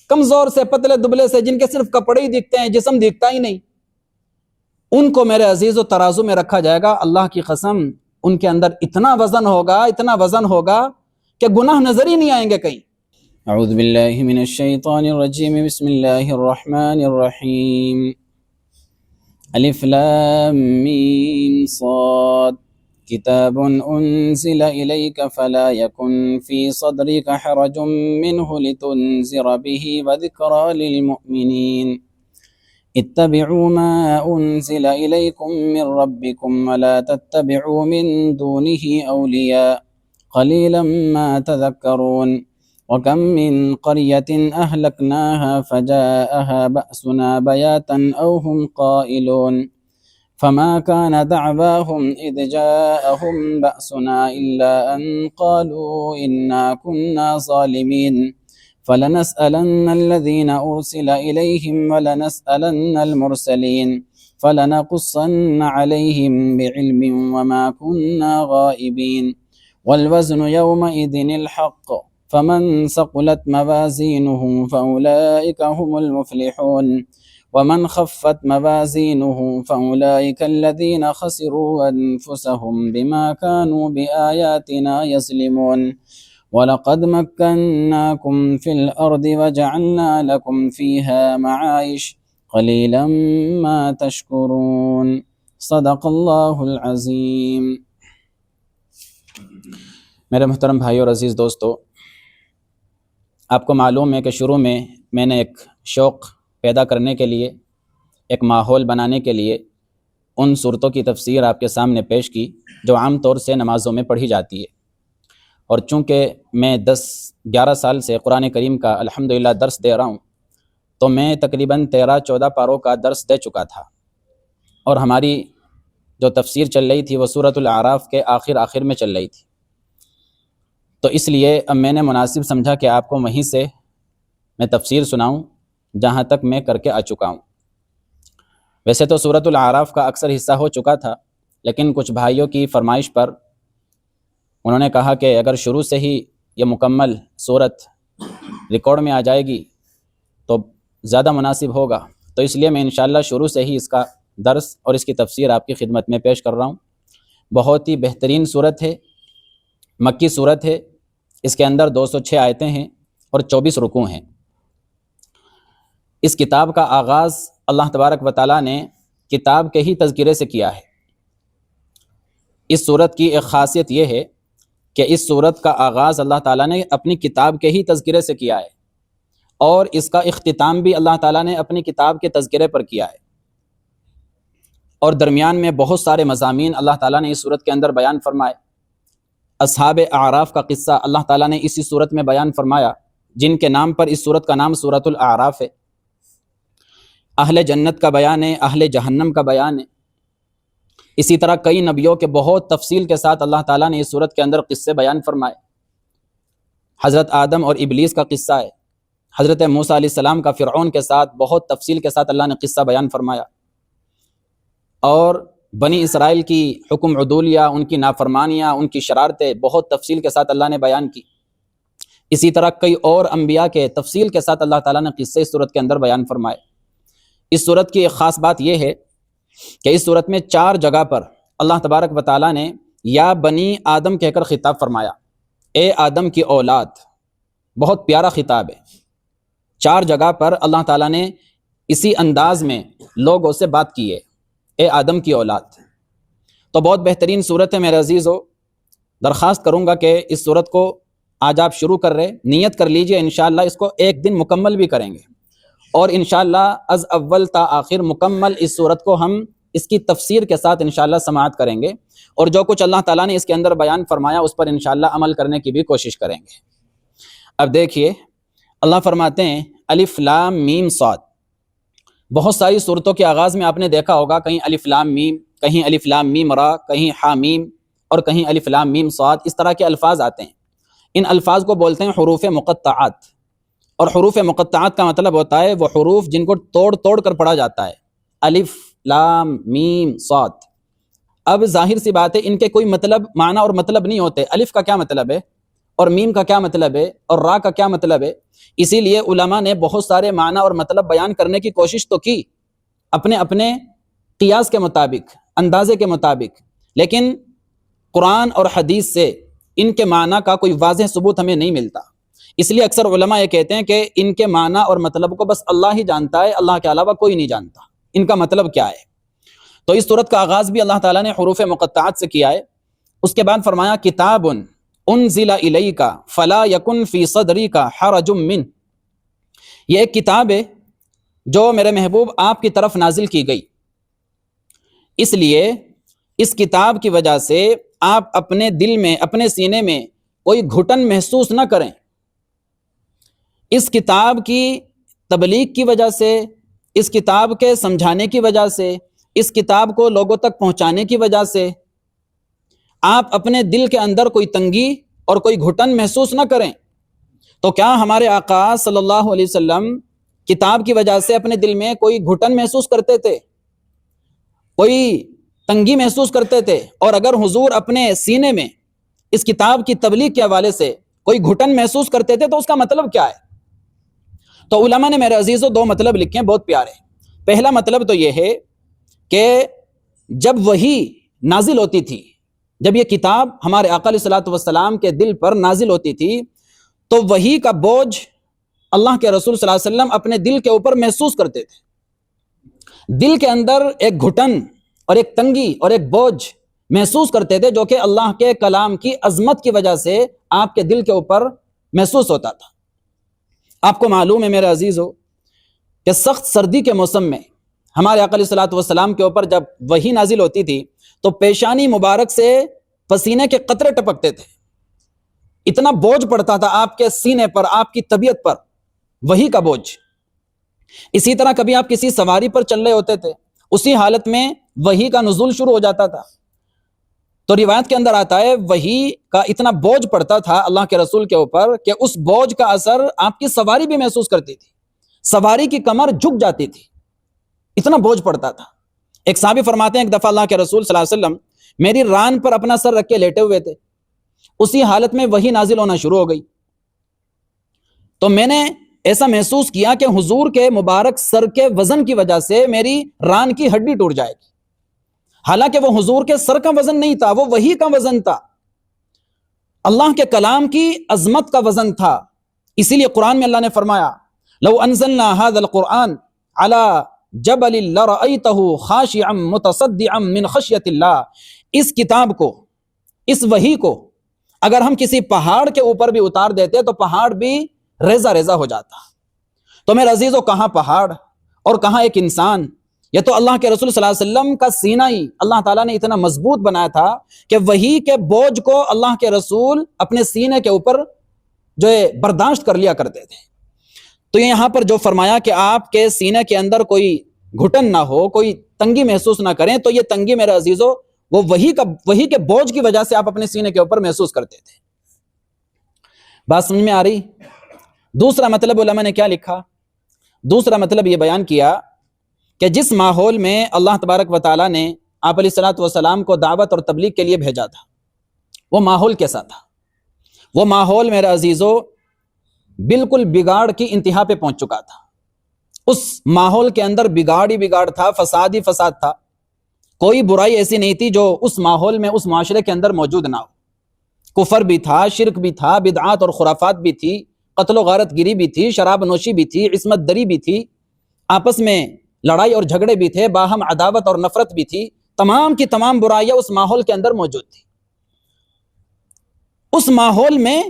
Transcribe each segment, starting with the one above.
کمزور سے، پتلے دبلے سے، جن کے صرف کپڑے ہی دکھتے ہیں، جسم دکھتا ہی نہیں، ان کو میرے عزیز و ترازو میں رکھا جائے گا، اللہ کی قسم ان کے اندر اتنا وزن ہوگا کہ گناہ نظر ہی نہیں آئیں گے کہیں۔ اعوذ باللہ من الشیطان الرجیم، بسم اللہ الرحمن الرحیم، الف لام میم صاد، کتاب انزل الیک فلا یکن فی صدرک حرج منہ لتنذر به وذکرى للمؤمنین، اتبعوا ما انزل الیکم من ربکم ولا تتبعوا من دونه اولیاء قلیلا ما تذکرون، وَكَم مِّن قَرْيَةٍ أَهْلَكْنَاهَا فَجَاءَهَا بَأْسُنَا بَيَاتًا أَوْ هُمْ قَائِلُونَ فَمَا كَانَ دَعْوَاهُمْ إِذْ جَاءَهُمْ بَأْسُنَا إِلَّا أَن قَالُوا إِنَّا كُنَّا ظَالِمِينَ فَلَنَسْأَلَنَّ الَّذِينَ أُرْسِلَ إِلَيْهِمْ وَلَنَسْأَلَنَّ الْمُرْسَلِينَ فَلَنَقُصَّنَّ عَلَيْهِمْ بِعِلْمٍ وَمَا كُنَّا غَائِبِينَ وَالْوَزْنُ يَوْمَئِذٍ الْحَقُّ فمن ثقلت موازینہ فأولئک هم المفلحون ومن خفت موازینہ فأولئک الذین خسروا انفسهم بما كانوا بآیاتنا یظلمون وَلَقَدْ مَكَّنَّاكُمْ فِي الْأَرْضِ وَجَعَلْنَا لَكُمْ فِيهَا مَعَائِشَ قَلِيلًا مَا تَشْكُرُونَ صدق اللہ العظیم۔ میرے محترم بھائی اور عزیز دوستو، آپ کو معلوم ہے کہ شروع میں نے ایک شوق پیدا کرنے کے لیے، ایک ماحول بنانے کے لیے ان صورتوں کی تفسیر آپ کے سامنے پیش کی جو عام طور سے نمازوں میں پڑھی جاتی ہے، اور چونکہ میں 10-11 سال سے قرآن کریم کا الحمدللہ درس دے رہا ہوں، تو میں تقریباً 13-14 پاروں کا درس دے چکا تھا، اور ہماری جو تفسیر چل رہی تھی وہ سورۃ الاعراف کے آخر میں چل رہی تھی، تو اس لیے اب میں نے مناسب سمجھا کہ آپ کو وہیں سے میں تفسیر سناؤں جہاں تک میں کر کے آ چکا ہوں۔ ویسے تو سورۃ الاعراف کا اکثر حصہ ہو چکا تھا، لیکن کچھ بھائیوں کی فرمائش پر انہوں نے کہا کہ اگر شروع سے ہی یہ مکمل سورت ریکارڈ میں آ جائے گی تو زیادہ مناسب ہوگا، تو اس لیے میں انشاءاللہ شروع سے ہی اس کا درس اور اس کی تفسیر آپ کی خدمت میں پیش کر رہا ہوں۔ بہت ہی بہترین سورت ہے، مکی سورت ہے، اس کے اندر 206 آیتیں ہیں اور 24 رکوع ہیں۔ اس کتاب کا آغاز اللہ تبارک و تعالیٰ نے کتاب کے ہی تذکرے سے کیا ہے۔ اس سورت کی ایک خاصیت یہ ہے کہ اس سورت کا آغاز اللہ تعالیٰ نے اپنی کتاب کے ہی تذکرے سے کیا ہے، اور اس کا اختتام بھی اللہ تعالیٰ نے اپنی کتاب کے تذکرے پر کیا ہے، اور درمیان میں بہت سارے مضامین اللہ تعالیٰ نے اس سورت کے اندر بیان فرمائے۔ اصحاب اعراف کا قصہ اللہ تعالیٰ نے اسی سورت میں بیان فرمایا، جن کے نام پر اس سورت کا نام سورۃ الاعراف ہے۔ اہل جنت کا بیان ہے، اہل جہنم کا بیان ہے۔ اسی طرح کئی نبیوں کے بہت تفصیل کے ساتھ اللہ تعالیٰ نے اس سورت کے اندر قصے بیان فرمائے۔ حضرت آدم اور ابلیس کا قصہ ہے، حضرت موسیٰ علیہ السلام کا فرعون کے ساتھ بہت تفصیل کے ساتھ اللہ نے قصہ بیان فرمایا، اور بنی اسرائیل کی حکم عدولیہ، ان کی نافرمانیاں، ان کی شرارتیں بہت تفصیل کے ساتھ اللہ نے بیان کی۔ اسی طرح کئی اور انبیاء کے تفصیل کے ساتھ اللہ تعالیٰ نے قصے اس سورت کے اندر بیان فرمائے۔ اس سورت کی ایک خاص بات یہ ہے کہ اس سورت میں 4 جگہ پر اللہ تبارک و تعالیٰ نے یا بنی آدم کہہ کر خطاب فرمایا، اے آدم کی اولاد، بہت پیارا خطاب ہے۔ 4 جگہ پر اللہ تعالیٰ نے اسی انداز میں لوگوں سے بات کی ہے، اے آدم کی اولاد۔ تو بہت بہترین صورت ہے میرے عزیزو، درخواست کروں گا کہ اس صورت کو آج آپ شروع کر رہے، نیت کر لیجئے انشاءاللہ اس کو ایک دن مکمل بھی کریں گے، اور انشاءاللہ از اول تا آخر مکمل اس صورت کو ہم اس کی تفسیر کے ساتھ انشاءاللہ سماعت کریں گے، اور جو کچھ اللہ تعالیٰ نے اس کے اندر بیان فرمایا اس پر انشاءاللہ عمل کرنے کی بھی کوشش کریں گے۔ اب دیکھیے اللہ فرماتے ہیں الف لام میم صاد۔ بہت ساری صورتوں کے آغاز میں آپ نے دیکھا ہوگا کہیں الف لام میم، کہیں الف لام میم را، کہیں حا میم، اور کہیں الف لام میم صاد، اس طرح کے الفاظ آتے ہیں۔ ان الفاظ کو بولتے ہیں حروف مقطعات، اور حروف مقطعات کا مطلب ہوتا ہے وہ حروف جن کو توڑ توڑ کر پڑھا جاتا ہے، الف لام میم صاد۔ اب ظاہر سی بات ہے ان کے کوئی معنی اور مطلب نہیں ہوتے۔ الف کا کیا مطلب ہے اور میم کا کیا مطلب ہے اور را کا کیا مطلب ہے۔ اسی لیے علماء نے بہت سارے معنی اور مطلب بیان کرنے کی کوشش تو کی اپنے اپنے قیاس کے مطابق، اندازے کے مطابق، لیکن قرآن اور حدیث سے ان کے معنی کا کوئی واضح ثبوت ہمیں نہیں ملتا۔ اس لیے اکثر علماء یہ کہتے ہیں کہ ان کے معنی اور مطلب کو بس اللہ ہی جانتا ہے، اللہ کے علاوہ کوئی نہیں جانتا ان کا مطلب کیا ہے۔ تو اس سورت کا آغاز بھی اللہ تعالیٰ نے حروف مقطعات سے کیا ہے۔ اس کے بعد فرمایا کتاب انزل الیک فلا یکن فی صدریک حرج منہ، یہ ایک کتاب ہے جو میرے محبوب آپ کی طرف نازل کی گئی، اس لیے اس کتاب کی وجہ سے آپ اپنے دل میں، اپنے سینے میں کوئی گھٹن محسوس نہ کریں۔ اس کتاب کی تبلیغ کی وجہ سے، اس کتاب کے سمجھانے کی وجہ سے، اس کتاب کو لوگوں تک پہنچانے کی وجہ سے آپ اپنے دل کے اندر کوئی تنگی اور کوئی گھٹن محسوس نہ کریں۔ تو کیا ہمارے آقا صلی اللہ علیہ وسلم کتاب کی وجہ سے اپنے دل میں کوئی گھٹن محسوس کرتے تھے، کوئی تنگی محسوس کرتے تھے؟ اور اگر حضور اپنے سینے میں اس کتاب کی تبلیغ کے حوالے سے کوئی گھٹن محسوس کرتے تھے تو اس کا مطلب کیا ہے؟ تو علماء نے میرے عزیزو دو مطلب لکھے ہیں بہت پیارے۔ پہلا مطلب تو یہ ہے کہ جب وحی نازل ہوتی تھی، جب یہ کتاب ہمارے آقا علیہ الصلوۃ والسلام کے دل پر نازل ہوتی تھی تو وحی کا بوجھ اللہ کے رسول صلی اللہ علیہ وسلم اپنے دل کے اوپر محسوس کرتے تھے۔ دل کے اندر ایک گھٹن اور ایک تنگی اور ایک بوجھ محسوس کرتے تھے جو کہ اللہ کے کلام کی عظمت کی وجہ سے آپ کے دل کے اوپر محسوس ہوتا تھا۔ آپ کو معلوم ہے میرے عزیزو کہ سخت سردی کے موسم میں ہمارے آقا علیہ الصلوۃ والسلام کے اوپر جب وحی نازل ہوتی تھی تو پیشانی مبارک سے پسینے کے قطرے ٹپکتے تھے، اتنا بوجھ پڑتا تھا آپ کے سینے پر، آپ کی طبیعت پر وحی کا بوجھ۔ اسی طرح کبھی آپ کسی سواری پر چل رہے ہوتے تھے، اسی حالت میں وحی کا نزول شروع ہو جاتا تھا، تو روایت کے اندر آتا ہے وحی کا اتنا بوجھ پڑتا تھا اللہ کے رسول کے اوپر کہ اس بوجھ کا اثر آپ کی سواری بھی محسوس کرتی تھی، سواری کی کمر جھک جاتی تھی، اتنا بوجھ پڑتا تھا۔ ایک صحابی فرماتے ہیں ایک دفعہ اللہ کے رسول صلی اللہ علیہ وسلم میری ران پر اپنا سر رکھ کے لیٹے ہوئے تھے، اسی حالت میں وحی نازل ہونا شروع ہو گئی، تو میں نے ایسا محسوس کیا کہ حضور کے مبارک سر کے وزن کی وجہ سے میری ران کی ہڈی ٹوٹ جائے گی، حالانکہ وہ حضور کے سر کا وزن نہیں تھا، وہ وحی کا وزن تھا، اللہ کے کلام کی عظمت کا وزن تھا۔ اسی لیے قرآن میں اللہ نے فرمایا لو انزلنا هذا القرآن على جبل لرأيته خاشعا متصدعا من خشیۃ اللہ، اس کتاب کو، اس وحی کو اگر ہم کسی پہاڑ کے اوپر بھی اتار دیتے تو پہاڑ بھی ریزہ ریزہ ہو جاتا۔ تو میرے عزیزو کہاں پہاڑ اور کہاں ایک انسان، یہ تو اللہ کے رسول صلی اللہ علیہ وسلم کا سینہ ہی اللہ تعالیٰ نے اتنا مضبوط بنایا تھا کہ وحی کے بوجھ کو اللہ کے رسول اپنے سینے کے اوپر جو ہے برداشت کر لیا کرتے تھے۔ تو یہاں پر جو فرمایا کہ آپ کے سینے کے اندر کوئی گھٹن نہ ہو، کوئی تنگی محسوس نہ کریں، تو یہ تنگی میرے عزیزو وہ وحی کے بوجھ کی وجہ سے آپ اپنے سینے کے اوپر محسوس کرتے تھے۔ بات سمجھ میں آ رہی؟ دوسرا مطلب علماء نے کیا لکھا؟ دوسرا مطلب یہ بیان کیا کہ جس ماحول میں اللہ تبارک و تعالیٰ نے آپ علیہ الصلوۃ والسلام کو دعوت اور تبلیغ کے لیے بھیجا تھا، وہ ماحول کیسا تھا؟ وہ ماحول میرے عزیزو بالکل بگاڑ کی انتہا پہ پہنچ چکا تھا۔ اس ماحول کے اندر بگاڑ ہی بگاڑ تھا، فساد ہی فساد تھا، کوئی برائی ایسی نہیں تھی جو اس ماحول میں، اس معاشرے کے اندر موجود نہ ہو۔ کفر بھی تھا، شرک بھی تھا، بدعات اور خرافات بھی تھی، قتل و غارت گیری بھی تھی، شراب نوشی بھی تھی، عصمت دری بھی تھی، آپس میں لڑائی اور جھگڑے بھی تھے، باہم عداوت اور نفرت بھی تھی، تمام کی تمام برائیاں اس ماحول کے اندر موجود تھی۔ اس ماحول میں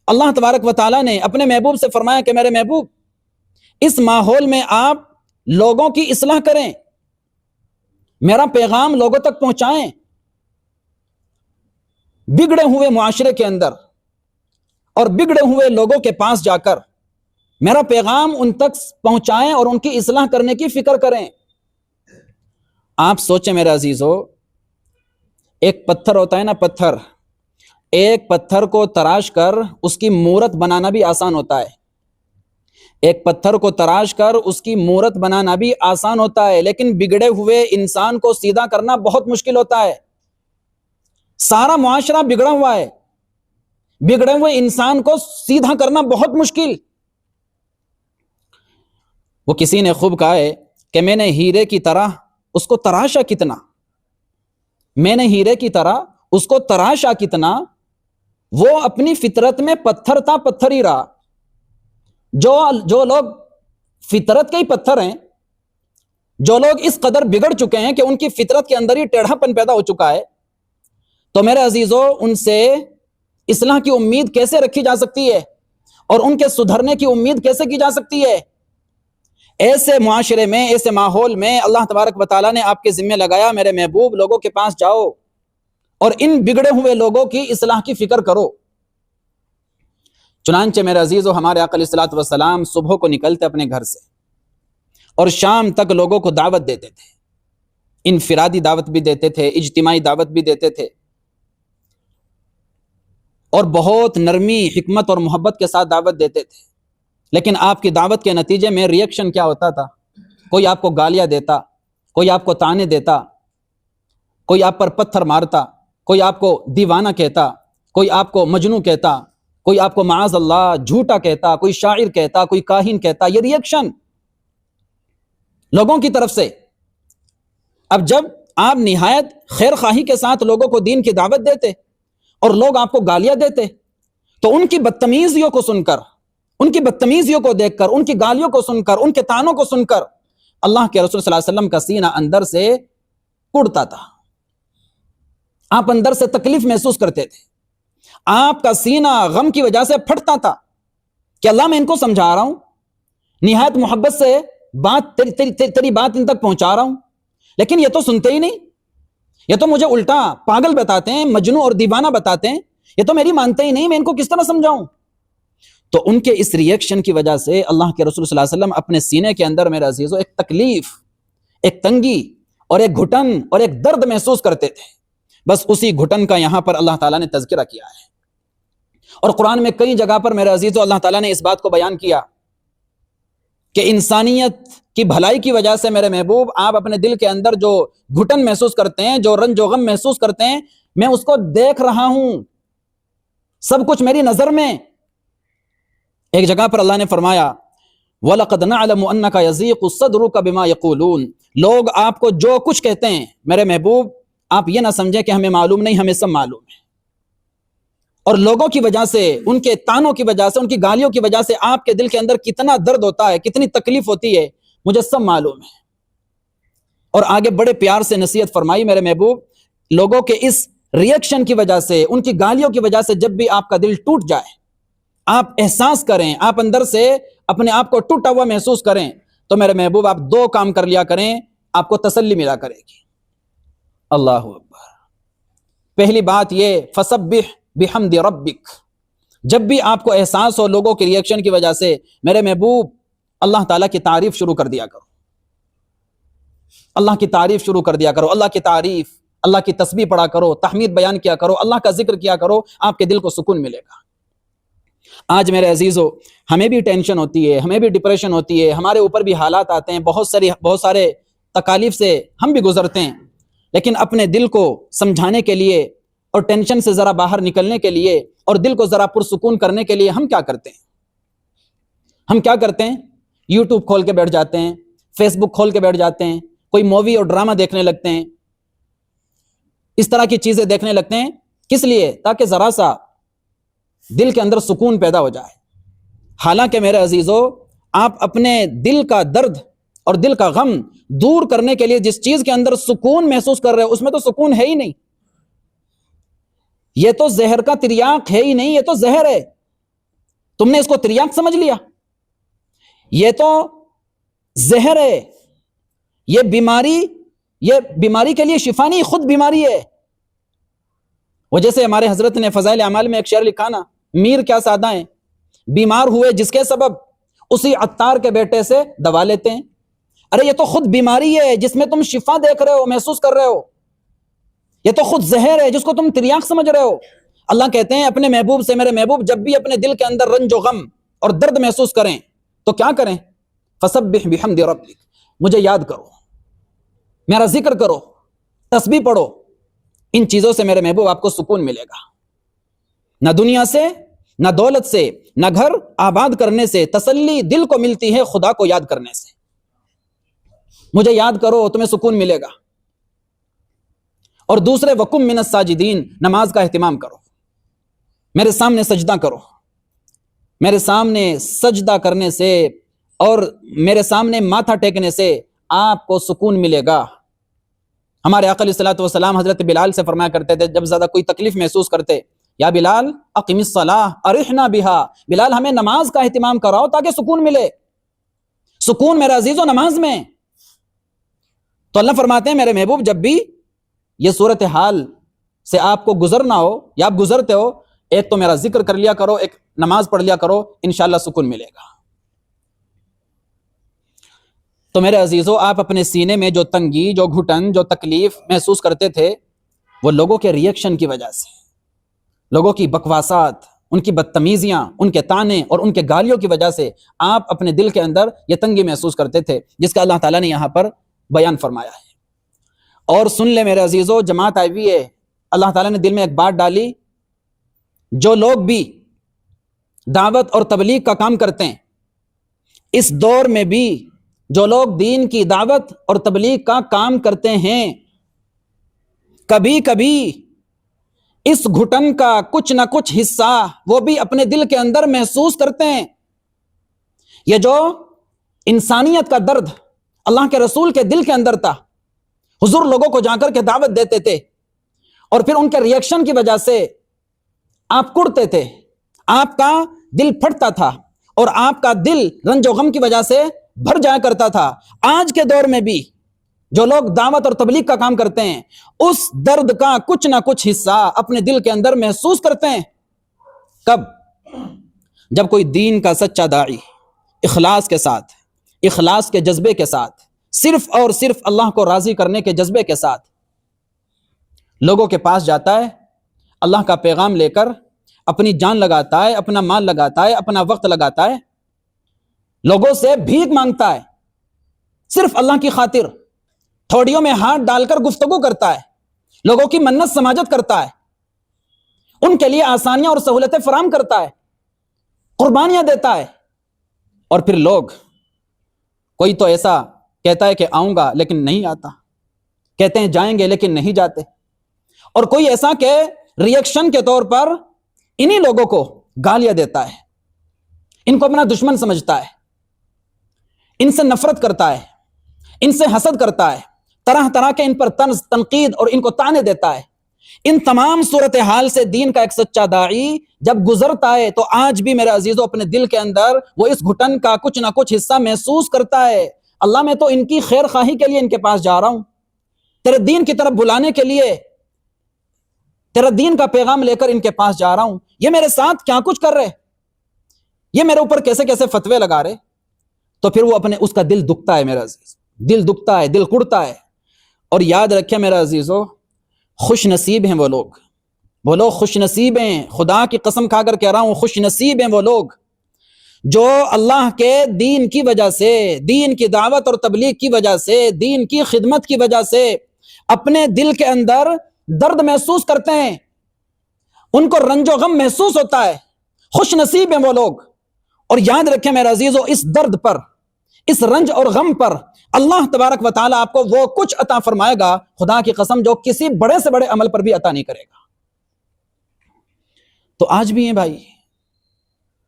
اللہ تبارک و تعالیٰ نے اپنے محبوب سے فرمایا کہ میرے محبوب اس ماحول میں آپ لوگوں کی اصلاح کریں، میرا پیغام لوگوں تک پہنچائیں، بگڑے ہوئے معاشرے کے اندر اور بگڑے ہوئے لوگوں کے پاس جا کر میرا پیغام ان تک پہنچائیں اور ان کی اصلاح کرنے کی فکر کریں۔ آپ سوچیں میرے عزیزو، ایک پتھر ہوتا ہے نا، پتھر، ایک پتھر کو تراش کر اس کی مورت بنانا بھی آسان ہوتا ہے، ایک پتھر کو تراش کر اس کی مورت بنانا بھی آسان ہوتا ہے، لیکن بگڑے ہوئے انسان کو سیدھا کرنا بہت مشکل ہوتا ہے۔ سارا معاشرہ بگڑا ہوا ہے، بگڑے ہوئے انسان کو سیدھا کرنا بہت مشکل. وہ کسی نے خوب کہا ہے کہ میں نے ہیرے کی طرح اس کو تراشا کتنا، میں نے ہیرے کی طرح اس کو تراشا کتنا، وہ اپنی فطرت میں پتھر تھا، پتھر ہی رہا. جو لوگ فطرت کے ہی پتھر ہیں، جو لوگ اس قدر بگڑ چکے ہیں کہ ان کی فطرت کے اندر ہی ٹیڑھا پن پیدا ہو چکا ہے، تو میرے عزیزو ان سے اصلاح کی امید کیسے رکھی جا سکتی ہے اور ان کے سدھرنے کی امید کیسے کی جا سکتی ہے؟ ایسے معاشرے میں، ایسے ماحول میں اللہ تبارک و تعالیٰ نے آپ کے ذمہ لگایا، میرے محبوب لوگوں کے پاس جاؤ اور ان بگڑے ہوئے لوگوں کی اصلاح کی فکر کرو. چنانچہ میرے عزیزو ہمارے آقا علیہ الصلوۃ والسلام صبح کو نکلتے اپنے گھر سے اور شام تک لوگوں کو دعوت دیتے تھے. انفرادی دعوت بھی دیتے تھے، اجتماعی دعوت بھی دیتے تھے، اور بہت نرمی، حکمت اور محبت کے ساتھ دعوت دیتے تھے. لیکن آپ کی دعوت کے نتیجے میں ریئیکشن کیا ہوتا تھا؟ کوئی آپ کو گالیاں دیتا، کوئی آپ کو طعنے دیتا، کوئی آپ پر پتھر مارتا، کوئی آپ کو دیوانہ کہتا، کوئی آپ کو مجنوں کہتا، کوئی آپ کو معاذ اللہ جھوٹا کہتا، کوئی شاعر کہتا، کوئی کاہن کہتا. یہ ریئیکشن لوگوں کی طرف سے. اب جب آپ نہایت خیر خواہی کے ساتھ لوگوں کو دین کی دعوت دیتے اور لوگ آپ کو گالیاں دیتے، تو ان کی بدتمیزیوں کو سن کر، ان کی بدتمیزیوں کو دیکھ کر، ان کی گالیوں کو سن کر، ان کے طعنوں کو سن کر اللہ کے رسول صلی اللہ علیہ وسلم کا سینہ اندر سے اڑتا تھا. آپ اندر سے تکلیف محسوس کرتے تھے، آپ کا سینہ غم کی وجہ سے پھٹتا تھا کہ اللہ میں ان کو سمجھا رہا ہوں، نہایت محبت سے تیری بات ان تک پہنچا رہا ہوں، لیکن یہ تو سنتے ہی نہیں، یہ تو مجھے الٹا پاگل بتاتے ہیں، مجنوں اور دیوانہ بتاتے ہیں، یہ تو میری مانتے ہی نہیں، میں ان کو کس طرح سمجھاؤں؟ تو ان کے اس ریئیکشن کی وجہ سے اللہ کے رسول صلی اللہ علیہ وسلم اپنے سینے کے اندر میرے عزیزو ایک تکلیف، ایک تنگی اور ایک گھٹن اور ایک درد محسوس کرتے تھے. بس اسی گھٹن کا یہاں پر اللہ تعالیٰ نے تذکرہ کیا ہے، اور قرآن میں کئی جگہ پر میرے عزیزو اللہ تعالیٰ نے اس بات کو بیان کیا کہ انسانیت کی بھلائی کی وجہ سے میرے محبوب آپ اپنے دل کے اندر جو گھٹن محسوس کرتے ہیں، جو رنج و غم محسوس کرتے ہیں، میں اس کو دیکھ رہا ہوں، سب کچھ میری نظر میں. ایک جگہ پر اللہ نے فرمایا وَلَقَدْ نَعْلَمُ أَنَّكَ يَضِيقُ صَدْرُكَ بِمَا يَقُولُونَ. لوگ آپ کو جو کچھ کہتے ہیں میرے محبوب، آپ یہ نہ سمجھیں کہ ہمیں معلوم نہیں، ہمیں سب معلوم ہے. اور لوگوں کی وجہ سے، ان کے طعنوں کی وجہ سے، ان کی گالیوں کی وجہ سے آپ کے دل کے اندر کتنا درد ہوتا ہے، کتنی تکلیف ہوتی ہے، مجھے سب معلوم ہے. اور آگے بڑے پیار سے نصیحت فرمائی میرے محبوب، لوگوں کے اس ریئیکشن کی وجہ سے، ان کی گالیوں کی وجہ سے جب بھی آپ کا دل ٹوٹ جائے، آپ احساس کریں، آپ اندر سے اپنے آپ کو ٹوٹا ہوا محسوس کریں، تو میرے محبوب آپ دو کام کر لیا کریں، آپ کو تسلی ملا کرے گی. اللہ اکبر. پہلی بات یہ فسبح بحمد ربک، جب بھی آپ کو احساس ہو لوگوں کے ریئیکشن کی وجہ سے، میرے محبوب اللہ تعالیٰ کی تعریف شروع کر دیا کرو، اللہ کی تعریف شروع کر دیا کرو، اللہ کی تعریف، اللہ کی تسبیح پڑھا کرو، تحمید بیان کیا کرو، اللہ کا ذکر کیا کرو، آپ کے دل کو سکون ملے گا. آج میرے عزیزو ہمیں بھی ٹینشن ہوتی ہے، ہمیں بھی ڈپریشن ہوتی ہے، ہمارے اوپر بھی حالات آتے ہیں، بہت سارے تکالیف سے ہم بھی گزرتے ہیں، لیکن اپنے دل کو سمجھانے کے لیے اور ٹینشن سے ذرا باہر نکلنے کے لیے اور دل کو ذرا پرسکون کرنے کے لیے ہم کیا کرتے ہیں؟ ہم کیا کرتے ہیں؟ یوٹیوب کھول کے بیٹھ جاتے ہیں، فیس بک کھول کے بیٹھ جاتے ہیں، کوئی مووی اور ڈرامہ دیکھنے لگتے ہیں، اس طرح کی چیزیں دیکھنے لگتے ہیں. کس لیے؟ تاکہ ذرا سا دل کے اندر سکون پیدا ہو جائے. حالانکہ میرے عزیزو آپ اپنے دل کا درد اور دل کا غم دور کرنے کے لیے جس چیز کے اندر سکون محسوس کر رہے ہو، اس میں تو سکون ہے ہی نہیں. یہ تو زہر کا تریاق ہے ہی نہیں، یہ تو زہر ہے. تم نے اس کو تریاق سمجھ لیا، یہ تو زہر ہے. یہ بیماری کے لیے شفا نہیں، خود بیماری ہے. وہ جیسے ہمارے حضرت نے فضائل اعمال میں ایک شعر لکھا نا، میر کیا سادہ ہیں، بیمار ہوئے جس کے سبب اسی عطار کے بیٹے سے دوا لیتے ہیں. ارے یہ تو خود بیماری ہے جس میں تم شفا دیکھ رہے ہو، محسوس کر رہے ہو. یہ تو خود زہر ہے جس کو تم تریاق سمجھ رہے ہو. اللہ کہتے ہیں اپنے محبوب سے، میرے محبوب جب بھی اپنے دل کے اندر رنج و غم اور درد محسوس کریں تو کیا کریں؟ فسبح بحمد ربک، مجھے یاد کرو، میرا ذکر کرو، تسبیح پڑھو. ان چیزوں سے میرے محبوب آپ کو سکون ملے گا. نہ دنیا سے، نہ دولت سے، نہ گھر آباد کرنے سے، تسلی دل کو ملتی ہے خدا کو یاد کرنے سے۔ مجھے یاد کرو تمہیں سکون ملے گا۔ اور دوسرے وقم من الساجدین، نماز کا اہتمام کرو، میرے سامنے سجدہ کرو، میرے سامنے سجدہ کرنے سے اور میرے سامنے ماتھا ٹیکنے سے آپ کو سکون ملے گا۔ ہمارے آقا علیہ الصلوۃ والسلام حضرت بلال سے فرمایا کرتے تھے جب زیادہ کوئی تکلیف محسوس کرتے، یا بلال اقم الصلاۃ ارحنا بہا، بلال ہمیں نماز کا اہتمام کراؤ تاکہ سکون ملے۔ سکون میرے عزیزو نماز میں۔ تو اللہ فرماتے ہیں میرے محبوب جب بھی یہ صورتحال سے آپ کو گزرنا ہو یا آپ گزرتے ہو، ایک تو میرا ذکر کر لیا کرو، ایک نماز پڑھ لیا کرو، انشاءاللہ سکون ملے گا۔ تو میرے عزیزو آپ اپنے سینے میں جو تنگی، جو گھٹن، جو تکلیف محسوس کرتے تھے، وہ لوگوں کے ریئیکشن کی وجہ سے، لوگوں کی بکواسات، ان کی بدتمیزیاں، ان کے تانے اور ان کے گالیوں کی وجہ سے آپ اپنے دل کے اندر یہ تنگی محسوس کرتے تھے، جس کا اللہ تعالیٰ نے یہاں پر بیان فرمایا ہے۔ اور سن لے میرے عزیزو، جماعت آئی ہوئی ہے، اللہ تعالیٰ نے دل میں ایک بات ڈالی، جو لوگ بھی دعوت اور تبلیغ کا کام کرتے ہیں، اس دور میں بھی جو لوگ دین کی دعوت اور تبلیغ کا کام کرتے ہیں، کبھی کبھی اس گھٹن کا کچھ نہ کچھ حصہ وہ بھی اپنے دل کے اندر محسوس کرتے ہیں۔ یہ جو انسانیت کا درد اللہ کے رسول کے دل کے اندر تھا، حضور لوگوں کو جا کر کے دعوت دیتے تھے اور پھر ان کے ریئیکشن کی وجہ سے آپ کڑتے تھے، آپ کا دل پھٹتا تھا اور آپ کا دل رنج و غم کی وجہ سے بھر جایا کرتا تھا۔ آج کے دور میں بھی جو لوگ دعوت اور تبلیغ کا کام کرتے ہیں، اس درد کا کچھ نہ کچھ حصہ اپنے دل کے اندر محسوس کرتے ہیں۔ کب؟ جب کوئی دین کا سچا داعی اخلاص کے ساتھ، اخلاص کے جذبے کے ساتھ، صرف اور صرف اللہ کو راضی کرنے کے جذبے کے ساتھ لوگوں کے پاس جاتا ہے، اللہ کا پیغام لے کر اپنی جان لگاتا ہے، اپنا مال لگاتا ہے، اپنا وقت لگاتا ہے، لوگوں سے بھیک مانگتا ہے، صرف اللہ کی خاطر تھوڑیوں میں ہاتھ ڈال کر گفتگو کرتا ہے، لوگوں کی منت سماجت کرتا ہے، ان کے لیے آسانیاں اور سہولتیں فراہم کرتا ہے، قربانیاں دیتا ہے، اور پھر لوگ، کوئی تو ایسا کہتا ہے کہ آؤں گا لیکن نہیں آتا، کہتے ہیں جائیں گے لیکن نہیں جاتے، اور کوئی ایسا کہ ریئیکشن کے طور پر انہی لوگوں کو گالیاں دیتا ہے، ان کو اپنا دشمن سمجھتا ہے، ان سے نفرت کرتا ہے، ان سے حسد کرتا ہے، طرح طرح کے ان پر طنز تنقید اور ان کو طعنے دیتا ہے۔ ان تمام صورتحال سے دین کا ایک سچا داعی جب گزرتا ہے تو آج بھی میرے عزیزو اپنے دل کے اندر وہ اس گھٹن کا کچھ نہ کچھ حصہ محسوس کرتا ہے۔ اللہ میں تو ان کی خیر خواہی کے لیے ان کے پاس جا رہا ہوں، تیرے دین کی طرف بلانے کے لیے، تیرا دین کا پیغام لے کر ان کے پاس جا رہا ہوں، یہ میرے ساتھ کیا کچھ کر رہے، یہ میرے اوپر کیسے کیسے فتوے لگا رہے۔ تو پھر وہ اپنے اس کا دل دکھتا ہے میرا عزیز، دل دکھتا ہے، دل کڑتا ہے۔ اور یاد رکھیں میرا عزیزو، خوش نصیب ہیں وہ لوگ خوش نصیب ہیں، خدا کی قسم کھا کر کہہ رہا ہوں، خوش نصیب ہیں وہ لوگ جو اللہ کے دین کی وجہ سے، دین کی دعوت اور تبلیغ کی وجہ سے، دین کی خدمت کی وجہ سے اپنے دل کے اندر درد محسوس کرتے ہیں، ان کو رنج و غم محسوس ہوتا ہے۔ خوش نصیب ہیں وہ لوگ۔ اور یاد رکھیں میرے عزیزو، اس درد پر، اس رنج اور غم پر اللہ تبارک و تعالیٰ آپ کو وہ کچھ عطا فرمائے گا، خدا کی قسم، جو کسی بڑے سے بڑے عمل پر بھی عطا نہیں کرے گا۔ تو آج بھی ہیں بھائی،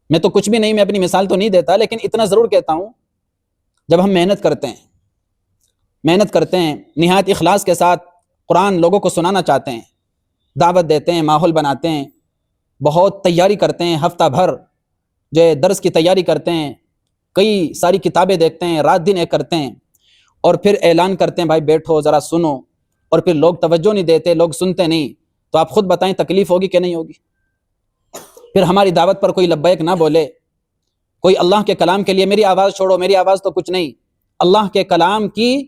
میں تو کچھ بھی نہیں، میں اپنی مثال تو نہیں دیتا، لیکن اتنا ضرور کہتا ہوں، جب ہم محنت کرتے ہیں نہایت اخلاص کے ساتھ، قرآن لوگوں کو سنانا چاہتے ہیں، دعوت دیتے ہیں، ماحول بناتے ہیں، بہت تیاری کرتے ہیں، ہفتہ بھر جو درس کی تیاری کرتے ہیں، کئی ساری کتابیں دیکھتے ہیں، رات دن ایک کرتے ہیں، اور پھر اعلان کرتے ہیں بھائی بیٹھو ذرا سنو، اور پھر لوگ توجہ نہیں دیتے، لوگ سنتے نہیں، تو آپ خود بتائیں تکلیف ہوگی کہ نہیں ہوگی؟ پھر ہماری دعوت پر کوئی لبیک نہ بولے، کوئی اللہ کے کلام کے لیے میری آواز چھوڑو، میری آواز تو کچھ نہیں، اللہ کے کلام کی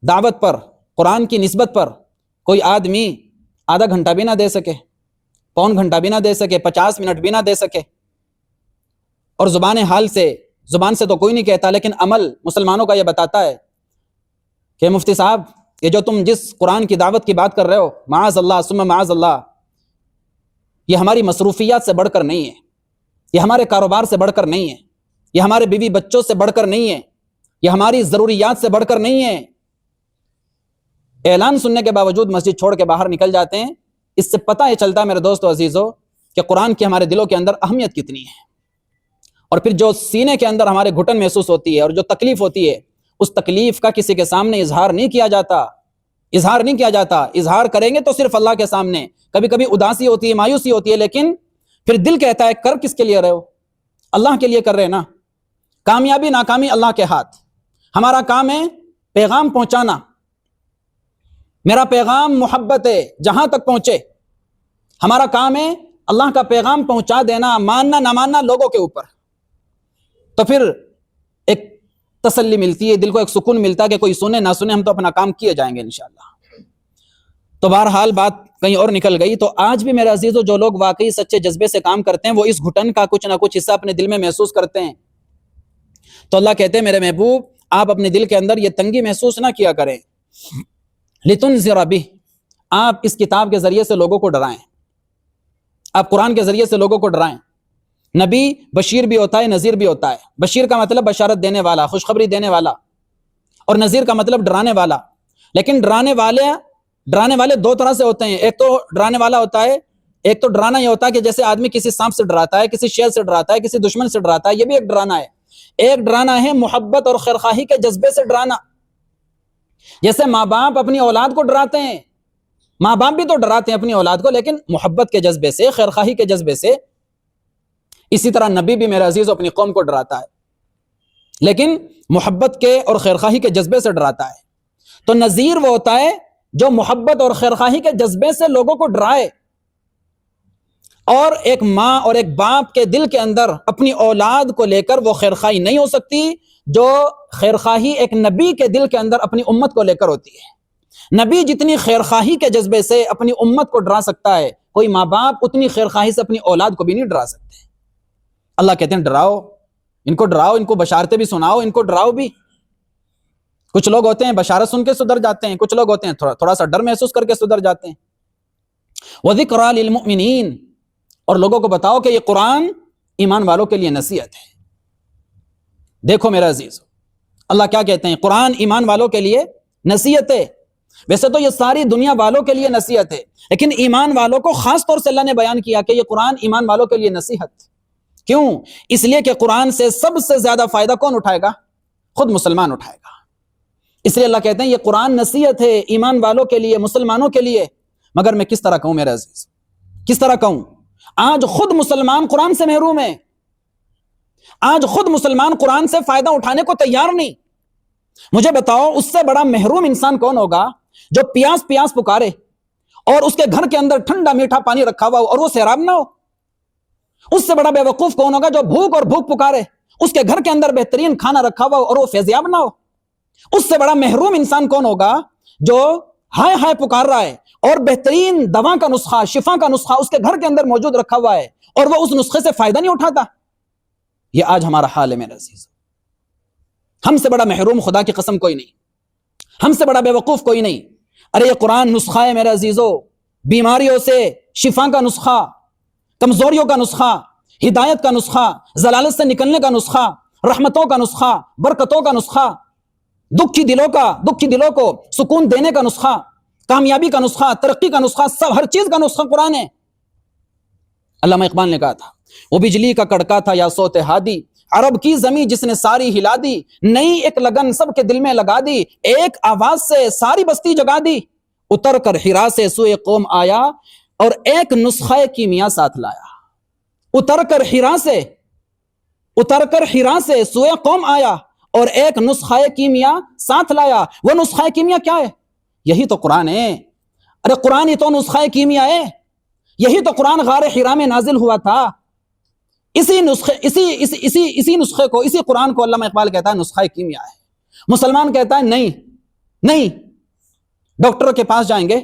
دعوت پر، قرآن کی نسبت پر کوئی آدمی آدھا گھنٹہ بھی نہ دے سکے، پون گھنٹہ بھی نہ دے سکے، 50 منٹ بھی نہ دے سکے، اور زبان سے تو کوئی نہیں کہتا، لیکن عمل مسلمانوں کا یہ بتاتا ہے کہ مفتی صاحب یہ جو تم جس قرآن کی دعوت کی بات کر رہے ہو، معاذ اللہ ثم معاذ اللہ، یہ ہماری مصروفیات سے بڑھ کر نہیں ہے، یہ ہمارے کاروبار سے بڑھ کر نہیں ہے، یہ ہمارے بیوی بچوں سے بڑھ کر نہیں ہے، یہ ہماری ضروریات سے بڑھ کر نہیں ہے۔ اعلان سننے کے باوجود مسجد چھوڑ کے باہر نکل جاتے ہیں۔ اس سے پتہ یہ چلتا ہے میرے دوستو عزیزو کہ قرآن کی ہمارے دلوں کے اندر اہمیت کتنی ہے، اور پھر جو سینے کے اندر ہمارے گھٹن محسوس ہوتی ہے اور جو تکلیف ہوتی ہے، اس تکلیف کا کسی کے سامنے اظہار نہیں کیا جاتا، اظہار کریں گے تو صرف اللہ کے سامنے۔ کبھی کبھی اداسی ہوتی ہے، مایوسی ہوتی ہے، لیکن پھر دل کہتا ہے کر کس کے لیے رہے ہو؟ اللہ کے لیے کر رہے نا۔ کامیابی ناکامی اللہ کے ہاتھ، ہمارا کام ہے پیغام پہنچانا۔ میرا پیغام محبت ہے، جہاں تک پہنچے ہمارا کام ہے اللہ کا پیغام پہنچا دینا، ماننا نہ ماننا لوگوں کے اوپر۔ تو پھر ایک تسلی ملتی ہے، دل کو ایک سکون ملتا ہے کہ کوئی سنے نہ سنے، ہم تو اپنا کام کیے جائیں گے انشاءاللہ۔ تو بہرحال بات کہیں اور نکل گئی۔ تو آج بھی میرے عزیزو جو لوگ واقعی سچے جذبے سے کام کرتے ہیں، وہ اس گھٹن کا کچھ نہ کچھ حصہ اپنے دل میں محسوس کرتے ہیں۔ تو اللہ کہتے ہیں میرے محبوب آپ اپنے دل کے اندر یہ تنگی محسوس نہ کیا کریں۔ لِتُنذِرَ بِهِ، آپ اس کتاب کے ذریعے سے لوگوں کو ڈرائیں، آپ قرآن کے ذریعے سے لوگوں کو ڈرائیں۔ نبی بشیر بھی ہوتا ہے، نذیر بھی ہوتا ہے۔ بشیر کا مطلب بشارت دینے والا، خوشخبری دینے والا، اور نذیر کا مطلب ڈرانے والا۔ لیکن ڈرانے والے دو طرح سے ہوتے ہیں۔ ایک تو ڈرانے والا ہوتا ہے، ایک تو ڈرانا یہ ہوتا ہے کہ جیسے آدمی کسی سانپ سے ڈراتا ہے، کسی شیر سے ڈراتا ہے، کسی دشمن سے ڈراتا ہے، یہ بھی ایک ڈرانا ہے۔ ایک ڈرانا ہے محبت اور خیرخواہی کے جذبے سے ڈرانا، جیسے ماں باپ اپنی اولاد کو ڈراتے ہیں، ماں باپ بھی تو ڈراتے ہیں اپنی اولاد کو، لیکن محبت کے جذبے سے، خیرخواہی کے جذبے سے۔ اسی طرح نبی بھی میرے عزیز اپنی قوم کو ڈراتا ہے، لیکن محبت کے اور خیرخواہی کے جذبے سے ڈراتا ہے۔ تو نذیر وہ ہوتا ہے جو محبت اور خیرخواہی کے جذبے سے لوگوں کو ڈرائے، اور ایک ماں اور ایک باپ کے دل کے اندر اپنی اولاد کو لے کر وہ خیرخواہی نہیں ہو سکتی جو خیرخواہی ایک نبی کے دل کے اندر اپنی امت کو لے کر ہوتی ہے۔ نبی جتنی خیرخواہی کے جذبے سے اپنی امت کو ڈرا سکتا ہے، کوئی ماں باپ اتنی خیرخواہی سے اپنی اولاد کو بھی نہیں ڈرا سکتے۔ اللہ کہتے ہیں ڈراؤ، ان کو بشارتیں بھی سناؤ، ان کو ڈراؤ بھی۔ کچھ لوگ ہوتے ہیں بشارت سن کے سدھر جاتے ہیں، کچھ لوگ ہوتے ہیں تھوڑا سا ڈر محسوس کر کے سدھر جاتے ہیں۔ وَذِكْرَى لِلْمُؤْمِنِينَ، اور لوگوں کو بتاؤ کہ یہ قرآن ایمان والوں کے لیے نصیحت ہے۔ دیکھو میرا عزیز، اللہ کیا کہتے ہیں، قرآن ایمان والوں کے لیے نصیحت ہے۔ ویسے تو یہ ساری دنیا والوں کے لیے نصیحت ہے، لیکن ایمان والوں کو خاص طور سے اللہ نے بیان کیا کہ یہ قرآن ایمان والوں کے لیے نصیحت۔ کیوں؟ اس لیے کہ قرآن سے سب سے زیادہ فائدہ کون اٹھائے گا؟ خود مسلمان اٹھائے گا۔ اس لیے اللہ کہتے ہیں یہ قرآن نصیحت ہے ایمان والوں کے لیے، مسلمانوں کے لیے۔ مگر میں کس طرح کہوں میرے عزیز، کس طرح کہوں؟ آج خود مسلمان قرآن سے محروم ہے، آج خود مسلمان قرآن سے فائدہ اٹھانے کو تیار نہیں۔ مجھے بتاؤ اس سے بڑا محروم انسان کون ہوگا جو پیاس پیاس پکارے اور اس کے گھر کے اندر ٹھنڈا میٹھا پانی رکھا ہوا ہو اور وہ سیراب نہ ہو؟ اس سے بڑا بے وقوف کون ہوگا جو بھوک اور بھوک پکارے، اس کے گھر کے اندر بہترین کھانا رکھا ہوا ہو اور وہ فیضیاب نہ ہو؟ اس سے بڑا محروم انسان کون ہوگا جو ہائے ہائے پکار رہا ہے اور بہترین دوا کا نسخہ، شفا کا نسخہ اس کے گھر کے اندر موجود رکھا ہوا ہے اور وہ اس نسخے سے فائدہ نہیں اٹھاتا؟ یہ آج ہمارا حال ہے میرے عزیز۔ ہم سے بڑا محروم خدا کی قسم کوئی نہیں، ہم سے بڑا بے وقوف کوئی نہیں۔ ارے یہ قرآن نسخہ ہے میرے عزیزو، بیماریوں سے شفا کا نسخہ، کمزوریوں کا نسخہ، ہدایت کا نسخہ، ضلالت سے نکلنے کا نسخہ، رحمتوں کا نسخہ، برکتوں کا نسخہ، دکھی دلوں کو سکون دینے کا نسخہ، کامیابی کا نسخہ، ترقی کا نسخہ، سب ہر چیز کا نسخہ قرآن ہے۔ علامہ اقبال نے کہا تھا وہ بجلی کا کڑکا تھا یا صوت ہادی، عرب کی زمین جس نے ساری ہلا دی، نئی ایک لگن سب کے دل میں لگا دی، ایک آواز سے ساری بستی جگا دی، اتر کر ہرا سے سوئے قوم آیا اور ایک نسخہ کیمیا ساتھ لایا۔ اتر کر ہرا سے سوئے قوم آیا اور ایک نسخہ کیمیا ساتھ لایا۔ وہ نسخہ کیمیا کیا ہے؟ یہی تو قرآن ہے۔ ارے قرآن ہی تو نسخہ کیمیا ہے، یہی تو قرآن غار حرا میں نازل ہوا تھا۔ اسی نسخے کو، اسی قرآن کو علامہ اقبال کہتا ہے نسخہ کیمیا ہے۔ مسلمان کہتا ہے نہیں، ڈاکٹروں کے پاس جائیں گے،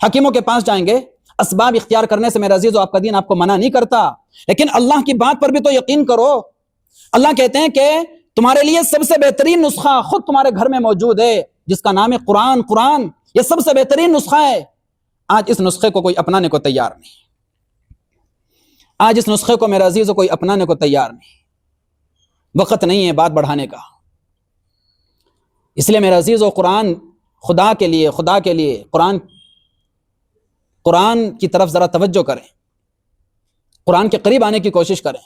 حکیموں کے پاس جائیں گے، اسباب اختیار کرنے سے میرے عزیزو آپ کا دین آپ کو منع نہیں کرتا، لیکن اللہ کی بات پر بھی تو یقین کرو۔ اللہ کہتے ہیں کہ تمہارے لیے سب سے بہترین نسخہ خود تمہارے گھر میں موجود ہے جس کا نام ہے قرآن۔ یہ سب سے بہترین نسخہ ہے۔ آج اس نسخے کو کوئی اپنانے کو تیار نہیں۔ آج اس نسخے کو میرے عزیزوں کوئی اپنانے کو تیار نہیں، وقت نہیں ہے بات بڑھانے کا۔ اس لیے میرے عزیزوں قرآن خدا کے لیے قرآن کی طرف ذرا توجہ کریں، قرآن کے قریب آنے کی کوشش کریں،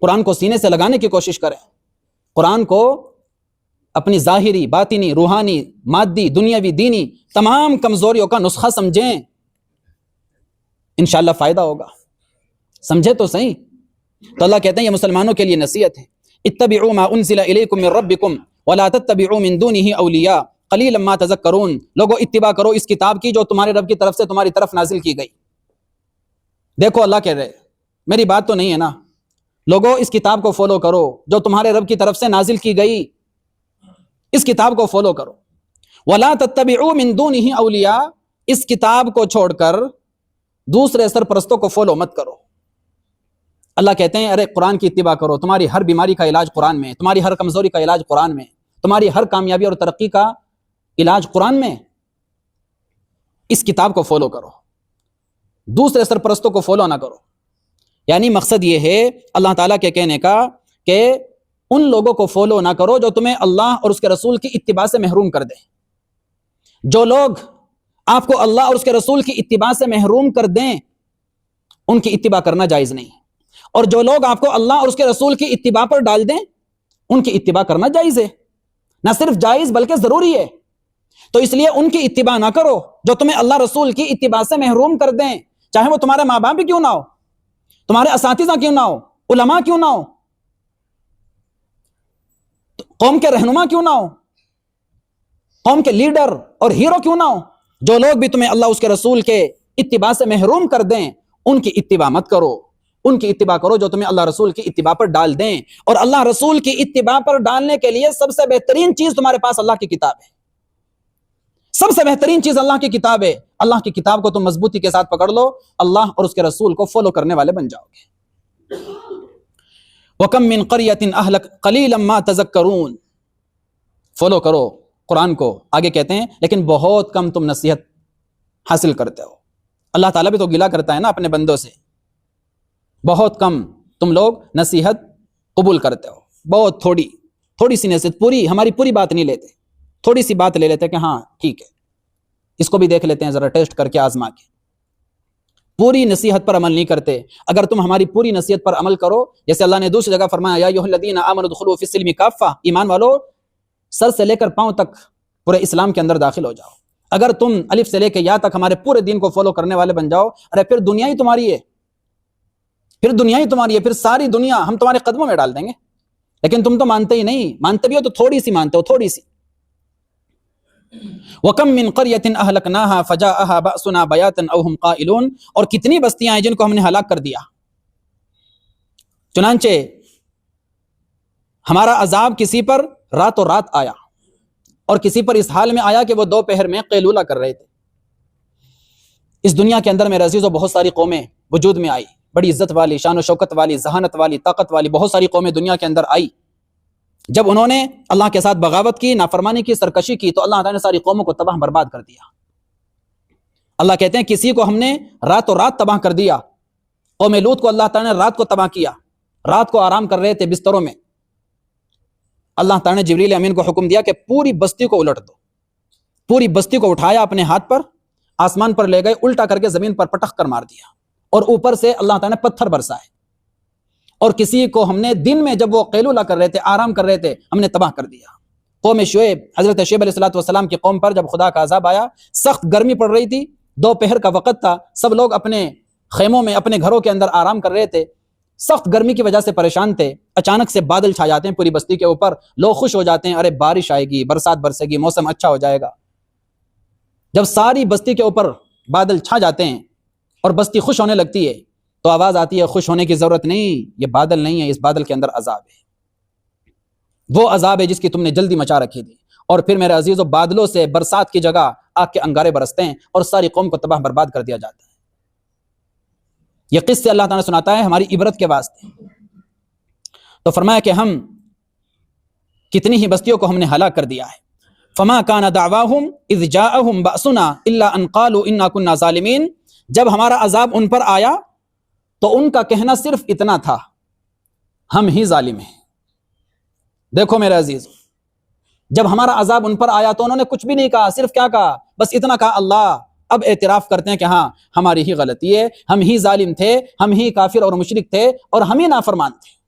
قرآن کو سینے سے لگانے کی کوشش کریں، قرآن کو اپنی ظاہری، باطنی، روحانی، مادی، دنیاوی، دینی تمام کمزوریوں کا نسخہ سمجھیں، انشاءاللہ فائدہ ہوگا۔ سمجھے تو صحیح۔ تو اللہ کہتے ہیں یہ مسلمانوں کے لیے نصیحت ہے، اتبعوا ما انزل الیکم من ربکم ولا تتبعوا من دونه اولیاء قلیلا ما تذکرون۔ لوگوں اتباع کرو اس کتاب کی جو تمہارے رب کی طرف سے تمہاری طرف نازل کی گئی۔ دیکھو اللہ کہہ رہے میری بات تو نہیں ہے نا، لوگوں اس کتاب کو فالو کرو جو تمہارے رب کی طرف سے نازل کی گئی، اس کتاب کو فالو کرو۔ ولا تتبعوا من دونه اولیاء، اس کتاب کو چھوڑ کر دوسرے سرپرستوں کو فالو مت کرو۔ اللہ کہتے ہیں ارے قرآن کی اتباع کرو، تمہاری ہر بیماری کا علاج قرآن میں، تمہاری ہر کمزوری کا علاج قرآن میں، تمہاری ہر کامیابی اور ترقی کا علاج قرآن میں، اس کتاب کو فالو کرو، دوسرے سرپرستوں کو فالو نہ کرو۔ یعنی مقصد یہ ہے اللہ تعالیٰ کے کہنے کا کہ ان لوگوں کو فالو نہ کرو جو تمہیں اللہ اور اس کے رسول کی اتباع سے محروم کر دیں۔ جو لوگ آپ کو اللہ اور اس کے رسول کی اتباع سے محروم کر دیں ان کی اتباع کرنا جائز نہیں، اور جو لوگ آپ کو اللہ اور اس کے رسول کی اتباع پر ڈال دیں ان کی اتباع کرنا جائز ہے، نہ صرف جائز بلکہ ضروری ہے۔ تو اس لیے ان کی اتباع نہ کرو جو تمہیں اللہ رسول کی اتباع سے محروم کر دیں، چاہے وہ تمہارے ماں باپ بھی کیوں نہ ہو، تمہارے اساتذہ کیوں نہ ہو، علماء کیوں نہ ہو، قوم کے رہنما کیوں نہ ہو، قوم کے لیڈر اور ہیرو کیوں نہ ہو، جو لوگ بھی تمہیں اللہ اس کے رسول کے اتباع سے محروم کر دیں ان کی اتباع مت کرو، ان کی اتباع کرو جو تمہیں اللہ رسول کی اتباع پر ڈال دیں۔ اور اللہ رسول کی اتباع پر ڈالنے کے لیے سب سے بہترین چیز تمہارے پاس اللہ کی کتاب ہے، سب سے بہترین چیز اللہ کی کتاب ہے۔ اللہ کی کتاب کو تم مضبوطی کے ساتھ پکڑ لو، اللہ اور اس کے رسول کو فالو کرنے والے بن جاؤ گے۔ وَكَم مِّن قَرْيَةٍ أَهْلَكْ قَلِيلًا مَا تَذَكَّرُونَ، فالو کرو قرآن کو۔ آگے کہتے ہیں لیکن بہت کم تم نصیحت حاصل کرتے ہو۔ اللہ تعالیٰ بھی تو گلہ کرتا ہے نا اپنے بندوں سے، بہت کم تم لوگ نصیحت قبول کرتے ہو، بہت تھوڑی سی نصیحت، ہماری پوری بات نہیں لیتے، تھوڑی سی بات لے لیتے کہ ہاں ٹھیک ہے اس کو بھی دیکھ لیتے ہیں ذرا ٹیسٹ کر کے آزما کے، پوری نصیحت پر عمل نہیں کرتے۔ اگر تم ہماری پوری نصیحت پر عمل کرو، جیسے اللہ نے دوسری جگہ فرمایا یا ایھا الذین آمنوا ادخلوا فی السلم کافہ، ایمان والو سر سے لے کر پاؤں تک پورے اسلام کے اندر داخل ہو جاؤ۔ اگر تم الف سے لے کے یا تک ہمارے پورے دین کو فالو کرنے والے بن جاؤ، ارے پھر دنیا ہی تمہاری ہے، پھر ساری دنیا ہم تمہارے قدموں میں ڈال دیں گے۔ لیکن تم تو مانتے ہی نہیں، مانتے بھی ہو تو تھوڑی سی مانتے ہو، تھوڑی سی۔ وَكَم مِّن قَرْيَةٍ أَهْلَكْنَاهَا فَجَاءَهَا بَأْسُنَا بَيَاتًا أَوْ هُمْ قَائِلُونَ، اور کتنی بستیاں ہیں جن کو ہم نے ہلاک کر دیا، چنانچہ ہمارا عذاب کسی پر راتوں رات آیا، اور کسی پر اس حال میں آیا کہ وہ دوپہر میں قیلولہ کر رہے تھے۔ اس دنیا کے اندر میرے عزیزوں بہت ساری قومیں وجود میں آئی، بڑی عزت والی، شان و شوکت والی، ذہانت والی، طاقت والی بہت ساری قومیں دنیا کے اندر آئی۔ جب انہوں نے اللہ کے ساتھ بغاوت کی، نافرمانی کی، سرکشی کی، تو اللہ تعالیٰ نے ساری قوموں کو تباہ برباد کر دیا۔ اللہ کہتے ہیں کسی کو ہم نے راتوں رات تباہ کر دیا۔ قوم لوط کو اللہ تعالیٰ نے رات کو تباہ کیا، رات کو آرام کر رہے تھے بستروں میں، اللہ تعالیٰ نے جبریل امین کو حکم دیا کہ پوری بستی کو الٹ دو۔ پوری بستی کو اٹھایا اپنے ہاتھ پر، آسمان پر لے گئے، الٹا کر کے زمین پر پٹخ کر مار دیا، اور اوپر سے اللہ تعالیٰ نے پتھر برسائے۔ اور کسی کو ہم نے دن میں جب وہ قیلولہ کر رہے تھے، آرام کر رہے تھے، ہم نے تباہ کر دیا۔ قوم شعیب، حضرت شعیب علیہ السلام کی قوم پر جب خدا کا عذاب آیا، سخت گرمی پڑ رہی تھی، دوپہر کا وقت تھا، سب لوگ اپنے خیموں میں، اپنے گھروں کے اندر آرام کر رہے تھے، سخت گرمی کی وجہ سے پریشان تھے۔ اچانک سے بادل چھا جاتے ہیں پوری بستی کے اوپر، لوگ خوش ہو جاتے ہیں، ارے بارش آئے گی، برسات برسے گی، موسم اچھا ہو جائے گا۔ جب ساری بستی کے اوپر بادل چھا جاتے ہیں اور بستی خوش ہونے لگتی ہے، تو آواز آتی ہے خوش ہونے کی ضرورت نہیں، یہ بادل نہیں ہے، اس بادل کے اندر عذاب ہے، وہ عذاب ہے جس کی تم نے جلدی مچا رکھی تھی۔ اور پھر میرے عزیزوں بادلوں سے برسات کی جگہ آگ کے انگارے برستے ہیں اور ساری قوم کو تباہ برباد کر دیا جاتا ہے۔ یہ قصے اللہ تعالیٰ سناتا ہے ہماری عبرت کے واسطے۔ تو فرمایا کہ ہم کتنی ہی بستیوں کو ہم نے ہلاک کر دیا ہے۔ فما کان دعواہم اذ جاءہم بأسنا الا ان قالوا انا كنا ظالمین، جب ہمارا عذاب ان پر آیا تو ان کا کہنا صرف اتنا تھا، ہم ہی ظالم ہیں۔ دیکھو میرے عزیز، جب ہمارا عذاب ان پر آیا تو انہوں نے کچھ بھی نہیں کہا، صرف کیا کہا؟ بس اتنا کہا اللہ، اب اعتراف کرتے ہیں کہ ہاں ہماری ہی غلطی ہے، ہم ہی ظالم تھے، ہم ہی کافر اور مشرک تھے، اور ہم ہی نافرمان تھے۔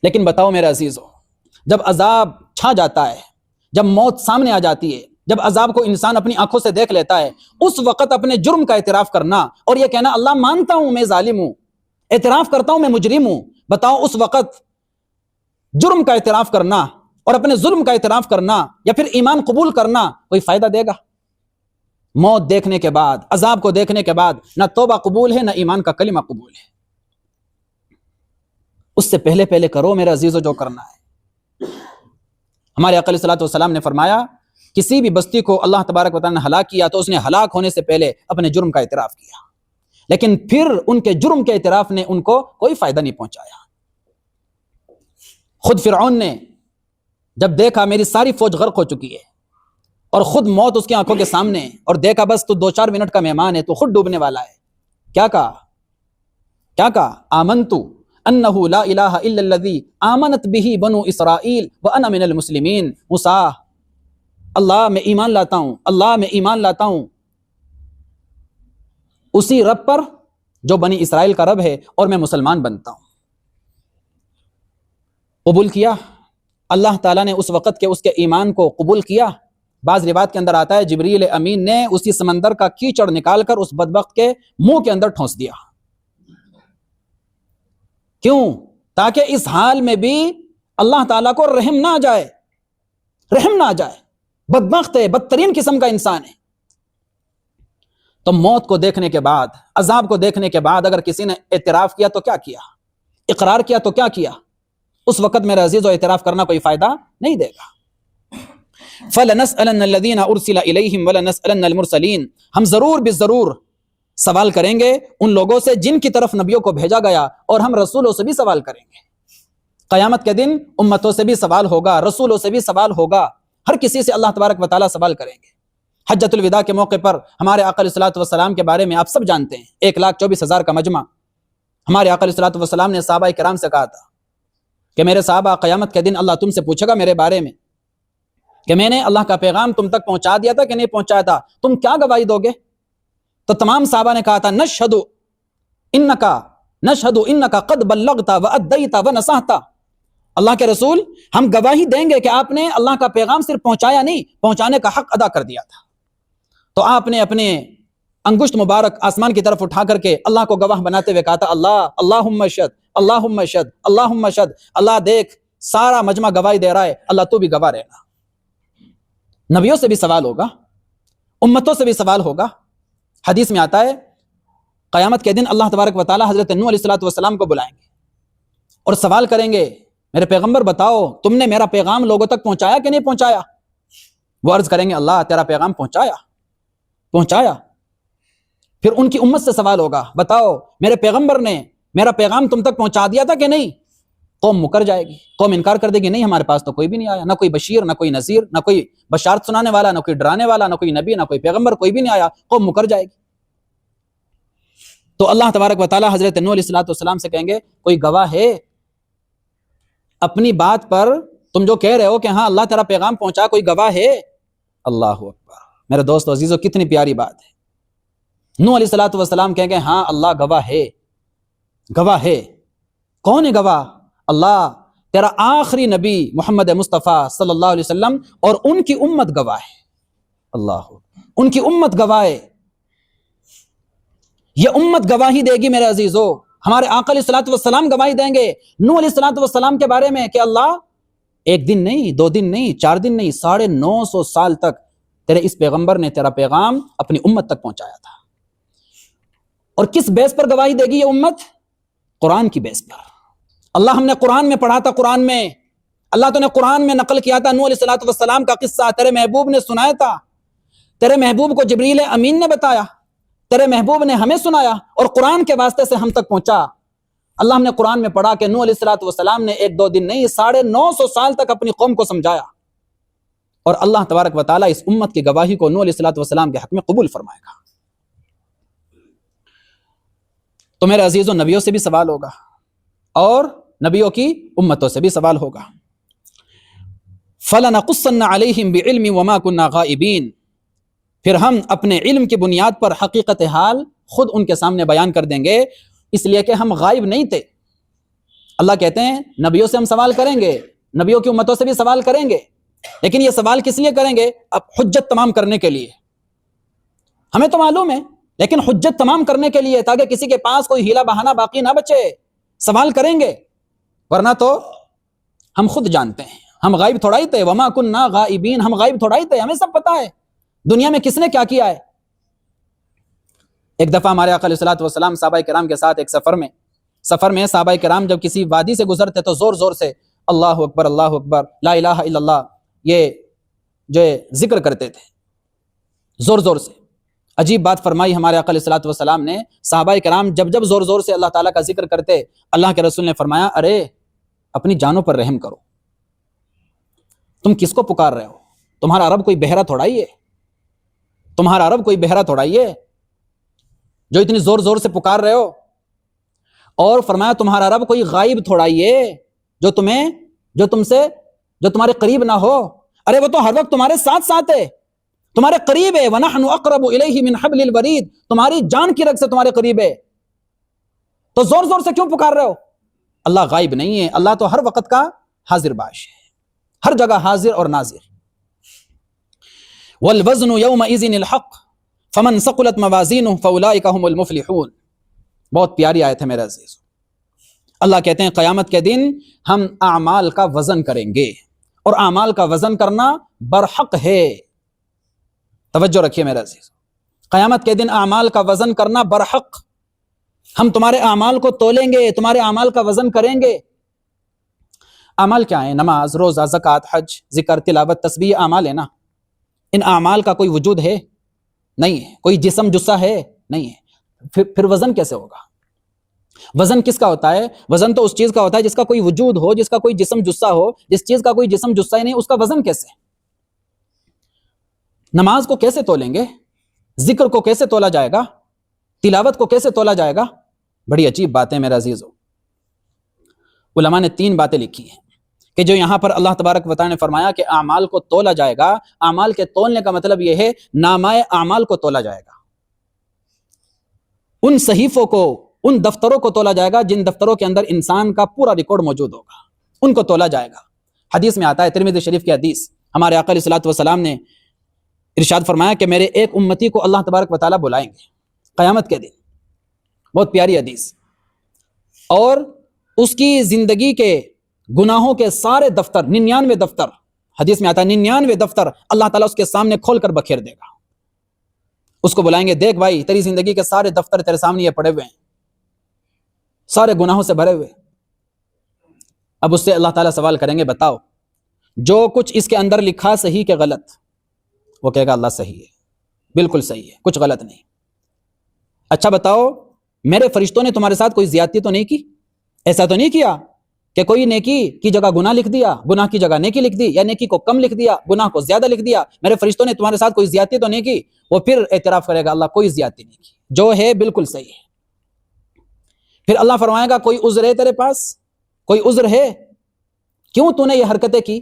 لیکن بتاؤ میرے عزیزو، جب عذاب چھا جاتا ہے، جب موت سامنے آ جاتی ہے، جب عذاب کو انسان اپنی آنکھوں سے دیکھ لیتا ہے، اس وقت اپنے جرم کا اعتراف کرنا اور یہ کہنا اللہ مانتا ہوں میں ظالم ہوں، اعتراف کرتا ہوں میں مجرم ہوں، بتاؤ اس وقت جرم کا اعتراف کرنا اور اپنے ظلم کا اعتراف کرنا یا پھر ایمان قبول کرنا کوئی فائدہ دے گا؟ موت دیکھنے کے بعد، عذاب کو دیکھنے کے بعد نہ توبہ قبول ہے، نہ ایمان کا کلمہ قبول ہے۔ اس سے پہلے پہلے کرو میرے عزیزو جو کرنا ہے۔ ہمارے آقا علیہ الصلوۃ والسلام نے فرمایا، کسی بھی بستی کو اللہ تبارک و تعالیٰ نے ہلاک کیا تو اس نے ہلاک ہونے سے پہلے اپنے جرم کا اعتراف کیا، لیکن پھر ان کے جرم کے اعتراف نے ان کو کوئی فائدہ نہیں پہنچایا۔ خود فرعون نے جب دیکھا میری ساری فوج غرق ہو چکی ہے اور خود موت اس کی آنکھوں کے سامنے ہے، اور دیکھا بس تو 2-4 منٹ کا مہمان ہے، تو خود ڈوبنے والا ہے، کیا کہا؟ آمنتو انہ لا الہ الا الذی آمنت بہ بنو اسرائیل وانا من المسلمین۔ موسیٰ، اللہ میں ایمان لاتا ہوں، اللہ میں ایمان لاتا ہوں اسی رب پر جو بنی اسرائیل کا رب ہے، اور میں مسلمان بنتا ہوں۔ قبول کیا اللہ تعالیٰ نے اس وقت کے اس کے ایمان کو قبول کیا۔ بعض روایت کے اندر آتا ہے جبریل امین نے اسی سمندر کا کیچڑ نکال کر اس بدبخت کے منہ کے اندر ٹھونس دیا۔ کیوں؟ تاکہ اس حال میں بھی اللہ تعالیٰ کو رحم نہ آ جائے، بدبخت ہے، بدترین قسم کا انسان ہے۔ تو موت کو دیکھنے کے بعد، عذاب کو دیکھنے کے بعد اگر کسی نے اعتراف کیا تو کیا کیا؟ اقرار کیا تو کیا کیا؟ اس وقت میرے عزیزو اعتراف کرنا کوئی فائدہ نہیں دے گا۔ فَلَنَسْأَلَنَّ الَّذِينَ أُرْسِلَ إِلَيْهِمْ وَلَنَسْأَلَنَّ الْمُرْسَلِينَ، ہم ضرور بالضرور سوال کریں گے ان لوگوں سے جن کی طرف نبیوں کو بھیجا گیا، اور ہم رسولوں سے بھی سوال کریں گے۔ قیامت کے دن امتوں سے بھی سوال ہوگا، رسولوں سے بھی سوال ہوگا، ہر کسی سے اللہ تبارک و تعالیٰ سوال کریں گے۔ حجۃ الوداع کے موقع پر ہمارے آقا علیہ الصلوۃ والسلام کے بارے میں آپ سب جانتے ہیں، 1,24,000 کا مجمع۔ ہمارے آقا علیہ الصلوۃ والسلام نے صحابہ کرام سے کہا تھا کہ میرے صحابہ، قیامت کے دن اللہ تم سے پوچھے گا میرے بارے میں کہ میں نے اللہ کا پیغام تم تک پہنچا دیا تھا کہ نہیں پہنچایا تھا، تم کیا گواہی دو گے؟ تو تمام صحابہ نے کہا تھا نشہد انک قد بلغت وادیت ونصحت، اللہ کے رسول ہم گواہی دیں گے کہ آپ نے اللہ کا پیغام صرف پہنچایا نہیں، پہنچانے کا حق ادا کر دیا تھا۔ تو آپ نے اپنے انگشت مبارک آسمان کی طرف اٹھا کر کے اللہ کو گواہ بناتے ہوئے کہا تھا اللہم اشہد، اللہم اشہد، اللہم اشہد، اللہ دیکھ سارا مجمع گواہی دے رہا ہے، اللہ تو بھی گواہ رہنا۔ نبیوں سے بھی سوال ہوگا، امتوں سے بھی سوال ہوگا۔ حدیث میں آتا ہے قیامت کے دن اللہ تبارک و تعالیٰ حضرت نوح علیہ الصلوۃ والسلام کو بلائیں گے اور سوال کریں گے میرے پیغمبر بتاؤ تم نے میرا پیغام لوگوں تک پہنچایا کہ نہیں پہنچایا؟ وہ عرض کریں گے اللہ تیرا پیغام پہنچایا۔ پھر ان کی امت سے سوال ہوگا بتاؤ میرے پیغمبر نے میرا پیغام تم تک پہنچا دیا تھا کہ نہیں؟ قوم مکر جائے گی، قوم انکار کر دے گی نہیں ہمارے پاس تو کوئی بھی نہیں آیا، نہ کوئی بشیر، نہ کوئی نذیر، نہ کوئی بشارت سنانے والا، نہ کوئی ڈرانے والا، نہ کوئی نبی، نہ کوئی پیغمبر، کوئی بھی نہیں آیا، قوم مکر جائے گی۔ تو اللہ تبارک و تعالیٰ حضرت نوح علیہ الصلوۃ والسلام سے کہیں گے کوئی گواہ ہے اپنی بات پر، تم جو کہہ رہے ہو کہ ہاں اللہ تیرا پیغام پہنچا، کوئی گواہ ہے؟ اللہ اکبر میرے دوست عزیزو، کتنی پیاری بات ہے۔ نوح علیہ الصلوۃ والسلام کہیں گے ہاں اللہ گواہ ہے۔ کون ہے گواہ؟ اللہ تیرا آخری نبی محمد مصطفیٰ صلی اللہ علیہ وسلم اور ان کی امت گواہ ہے۔ اللہ ان کی امت گواہ ہے، یہ امت گواہی دے گی میرے عزیزو، ہمارے آقا علیہ الصلوۃ والسلام گواہی دیں گے نوح علیہ الصلوۃ والسلام کے بارے میں کہ اللہ 1 دن نہیں، 2 دن نہیں، 4 دن نہیں، 950 سال تک تیرے اس پیغمبر نے تیرا پیغام اپنی امت تک پہنچایا تھا۔ اور کس بیس پر گواہی دے گی یہ امت؟ قرآن کی بیس پر۔ اللہ ہم نے قرآن میں پڑھا تھا، قرآن میں اللہ تو نے قرآن میں نقل کیا تھا، نوح علیہ الصلوۃ والسلام کا قصہ تیرے محبوب نے سنایا تھا، تیرے محبوب کو جبریل امین نے بتایا، تیرے محبوب نے ہمیں سنایا اور قرآن کے واسطے سے ہم تک پہنچا۔ اللہ ہم نے قرآن میں پڑھا کہ نوح علیہ الصلوۃ والسلام نے 1-2 دن نہیں 950 سال تک اپنی قوم کو سمجھایا، اور اللہ تبارک و تعالیٰ اس امت کی گواہی کو نوح علیہ الصلوۃ والسلام کے حق میں قبول فرمائے گا۔ تو میرے عزیزوں نبیوں سے بھی سوال ہوگا اور نبیوں کی امتوں سے بھی سوال ہوگا. فَلَنَقُصَّنَّ عَلَيْهِمْ بِعِلْمٍ وَمَا كُنَّا غَائِبِينَ، پھر ہم اپنے علم کی بنیاد پر حقیقت حال خود ان کے سامنے بیان کر دیں گے، اس لیے کہ ہم غائب نہیں تھے. اللہ کہتے ہیں نبیوں سے ہم سوال کریں گے، نبیوں کی امتوں سے بھی سوال کریں گے، لیکن یہ سوال کس لیے کریں گے؟ اب حجت تمام کرنے کے لیے. ہمیں تو معلوم ہے، لیکن حجت تمام کرنے کے لیے، تاکہ کسی کے پاس کوئی ہیلا بہانہ باقی نہ بچے. سوال کریں گے، ورنہ تو ہم خود جانتے ہیں ہم غائب تھوڑا ہی تھے. وما کننا غائبین، ہم غائب تھوڑا ہی تھے، ہمیں سب پتا ہے دنیا میں کس نے کیا کیا ہے. ایک دفعہ ہمارے آقا علیہ الصلوۃ والسلام صحابہ کرام کے ساتھ ایک سفر میں صحابہ کرام جب کسی وادی سے گزرتے تو زور زور سے اللہ اکبر اللہ اکبر لا الہ الا اللہ یہ جو ذکر کرتے تھے زور زور سے. عجیب بات فرمائی ہمارے آقا علیہ الصلوۃ والسلام نے، صحابہ کرام جب جب زور زور سے اللہ تعالیٰ کا ذکر کرتے، اللہ کے رسول نے فرمایا ارے اپنی جانوں پر رحم کرو، تم کس کو پکار رہے ہو؟ تمہارا رب کوئی بہرا تھوڑا ہی ہے، تمہارا رب کوئی بہرا تھوڑا ہی ہے جو اتنی زور زور سے پکار رہے ہو. اور فرمایا تمہارا رب کوئی غائب تھوڑا ہی ہے جو تمہارے قریب نہ ہو. ارے وہ تو ہر وقت تمہارے ساتھ ساتھ ہے، تمہارے قریب ہے. وَنَحْنُ أَقْرَبُ إِلَيْهِ مِنْ حَبْلِ الْوَرِيدِ، تمہاری جان کی رگ سے تمہارے قریب ہے، تو زور زور سے کیوں پکار رہے ہو؟ اللہ غائب نہیں ہے، اللہ تو ہر وقت کا حاضر باش ہے، ہر جگہ حاضر اور ناظر. وَالْوَزْنُ يَوْمَئِذٍ الْحَقُّ فَمَنْ ثَقُلَتْ مَوَازِينُهُ فَأُولَٰئِكَ هُمُ الْمُفْلِحُونَ. بہت پیاری آیت ہے میرے عزیز. اللہ کہتے ہیں قیامت کے دن ہم اعمال کا وزن کریں گے، اور اعمال کا وزن کرنا برحق ہے. توجہ رکھیے میرے عزیز، قیامت کے دن اعمال کا وزن کرنا برحق. ہم تمہارے اعمال کو تولیں گے، تمہارے اعمال کا وزن کریں گے. اعمال کیا ہیں؟ نماز، روزہ، زکوٰۃ، حج، ذکر، تلاوت، تسبیح اعمال ہے نا. ان اعمال کا کوئی وجود ہے؟ نہیں ہے. کوئی جسم جثہ ہے؟ نہیں ہے. پھر وزن کیسے ہوگا؟ وزن کس کا ہوتا ہے؟ وزن تو اس چیز کا ہوتا ہے جس کا کوئی وجود ہو، جس کا کوئی جسم جثہ ہو. جس چیز کا کوئی جسم جثہ ہی نہیں، اس کا وزن کیسے؟ نماز کو کیسے تولیں گے؟ ذکر کو کیسے تولا جائے گا؟ تلاوت کو کیسے تولا جائے گا؟ بڑی عجیب باتیں میرے عزیزو. علماء نے 3 باتیں لکھی ہیں کہ جو یہاں پر اللہ تبارک و تعالی نے فرمایا کہ اعمال کو تولا جائے گا، اعمال کے تولنے کا مطلب یہ ہے نامہ اعمال کو تولا جائے گا، ان صحیفوں کو، ان دفتروں کو تولا جائے گا جن دفتروں کے اندر انسان کا پورا ریکارڈ موجود ہوگا، ان کو تولا جائے گا. حدیث میں آتا ہے، ترمذی شریف کی حدیث، ہمارے آقا علیہ الصلوۃ والسلام نے ارشاد فرمایا کہ میرے ایک امتی کو اللہ تبارک و تعالیٰ بلائیں گے قیامت کے دن. بہت پیاری حدیث. اور اس کی زندگی کے گناہوں کے سارے دفتر، 99 دفتر، حدیث میں آتا ہے 99 دفتر اللہ تعالیٰ اس کے سامنے کھول کر بکھیر دے گا. اس کو بلائیں گے، دیکھ بھائی تیری زندگی کے سارے دفتر تیرے سامنے یہ پڑے ہوئے ہیں، سارے گناہوں سے بھرے ہوئے. اب اس سے اللہ تعالیٰ سوال کریں گے، بتاؤ جو کچھ اس کے اندر لکھا صحیح کہ غلط؟ وہ کہے گا اللہ صحیح ہے، بالکل صحیح ہے، کچھ غلط نہیں. اچھا بتاؤ میرے فرشتوں نے تمہارے ساتھ کوئی زیادتی تو نہیں کی؟ ایسا تو نہیں کیا کہ کوئی نیکی کی جگہ گناہ لکھ دیا، گناہ کی جگہ نیکی لکھ دی، یا نیکی کو کم لکھ دیا، گناہ کو زیادہ لکھ دیا؟ میرے فرشتوں نے تمہارے ساتھ کوئی زیادتی تو نہیں کی؟ وہ پھر اعتراف کرے گا اللہ کوئی زیادتی نہیں کی، جو ہے بالکل صحیح ہے. پھر اللہ فرمائے گا کوئی عذر ہے تیرے پاس؟ کوئی عذر ہے؟ کیوں تو نے یہ حرکتیں کی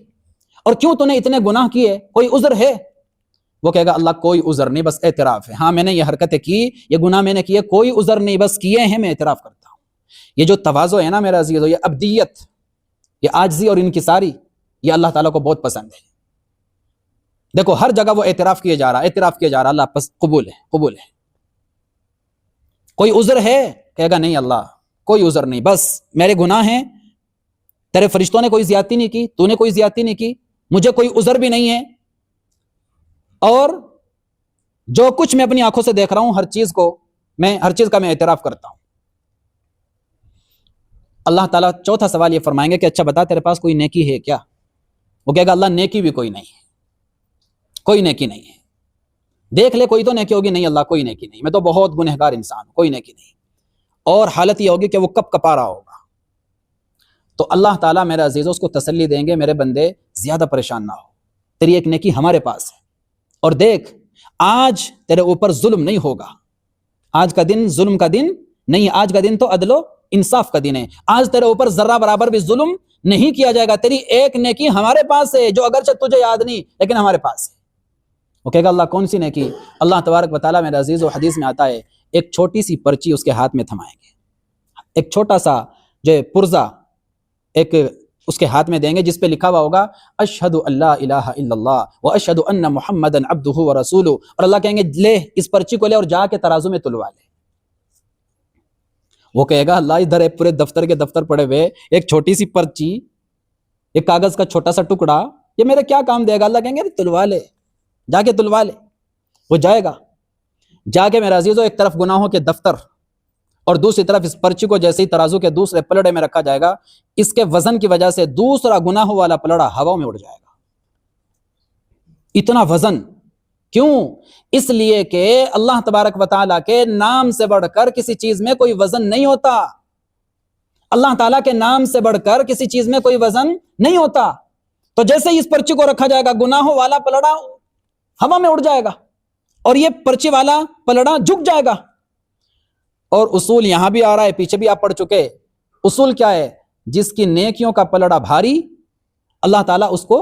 اور کیوں تو نے اتنے گناہ کیے؟ کوئی عذر ہے؟ وہ کہے گا اللہ کوئی عذر نہیں، بس اعتراف ہے. ہاں میں نے یہ حرکتیں کی، یہ گناہ میں نے کیے، کوئی عذر نہیں، بس کیے ہیں، میں اعتراف کرتا ہوں. یہ جو تواضع ہے نا میرا عزیزو، یہ ابدیت، یہ عاجزی اور انکساری، یہ اللہ تعالیٰ کو بہت پسند ہے. دیکھو ہر جگہ وہ اعتراف کیے جا رہا، اللہ پس قبول ہے. کوئی عذر ہے؟ کہے گا نہیں اللہ کوئی عذر نہیں، بس میرے گناہ ہیں، تیرے فرشتوں نے کوئی زیادتی نہیں کی، تو نے کوئی زیادتی نہیں کی، مجھے کوئی عذر بھی نہیں ہے، اور جو کچھ میں اپنی آنکھوں سے دیکھ رہا ہوں ہر چیز کا میں اعتراف کرتا ہوں. اللہ تعالیٰ چوتھا سوال یہ فرمائیں گے کہ اچھا بتا تیرے پاس کوئی نیکی ہے کیا؟ وہ کہے گا اللہ نیکی بھی کوئی نہیں ہے، کوئی نیکی نہیں ہے. دیکھ لے کوئی تو نیکی ہوگی، نہیں اللہ کوئی نیکی نہیں، میں تو بہت گنہگار انسان ہوں، کوئی نیکی نہیں. اور حالت یہ ہوگی کہ وہ کب کپا رہا ہوگا. تو اللہ تعالیٰ میرے عزیزوں اس کو تسلی دیں گے، میرے بندے زیادہ پریشان نہ ہو، تیری ایک نیکی ہمارے پاس ہے، اور دیکھ آج تیرے اوپر ظلم نہیں ہوگا، آج کا دن ظلم کا دن نہیں، آج کا دن تو عدل و انصاف کا دن ہے. آج تیرے اوپر ذرہ برابر بھی ظلم نہیں کیا جائے گا. تیری ایک نیکی ہمارے پاس ہے جو اگرچہ تجھے یاد نہیں لیکن ہمارے پاس ہے. وہ کہے گا اللہ کون سی نیکی؟ اللہ تبارک و تعالیٰ میرے عزیز و حدیث میں آتا ہے ایک چھوٹی سی پرچی اس کے ہاتھ میں تھمائیں گے، ایک چھوٹا سا جو پرزہ ایک اس کے ہاتھ میں دیں گے جس پہ لکھا ہوا ہوگا اشہد اللہ الہ الا اللہ واشہد ان محمدا عبدہ ورسولہ، اور اللہ کہیں گے لے اس پرچی کو لے اور جا کے ترازو میں تلوا لے. وہ کہے گا اللہ ادھر پورے دفتر کے دفتر پڑے ہوئے ایک چھوٹی سی پرچی، ایک کاغذ کا چھوٹا سا ٹکڑا، یہ میرے کیا کام دے گا؟ اللہ کہیں گے تلوا لے، جا کے تلوا لے. وہ جائے گا، جا کے میرا عزیزو ایک طرف گناہوں کے دفتر اور دوسری طرف اس پرچی کو جیسے ہی ترازو کے دوسرے پلڑے میں رکھا جائے گا، اس کے وزن کی وجہ سے دوسرا گناہوں والا پلڑا ہوا میں اڑ جائے گا. اتنا وزن کیوں؟ اس لیے کہ اللہ تبارک و تعالیٰ کے نام سے بڑھ کر کسی چیز میں کوئی وزن نہیں ہوتا. اللہ تعالیٰ کے نام سے بڑھ کر کسی چیز میں کوئی وزن نہیں ہوتا. تو جیسے ہی اس پرچی کو رکھا جائے گا گناہوں والا پلڑا ہوا میں اڑ جائے گا اور یہ پرچی والا پلڑا جھک جائے گا. اور اصول یہاں بھی آ رہا ہے، پیچھے بھی آپ پڑھ چکے. اصول کیا ہے؟ جس کی نیکیوں کا پلڑا بھاری اللہ تعالیٰ اس کو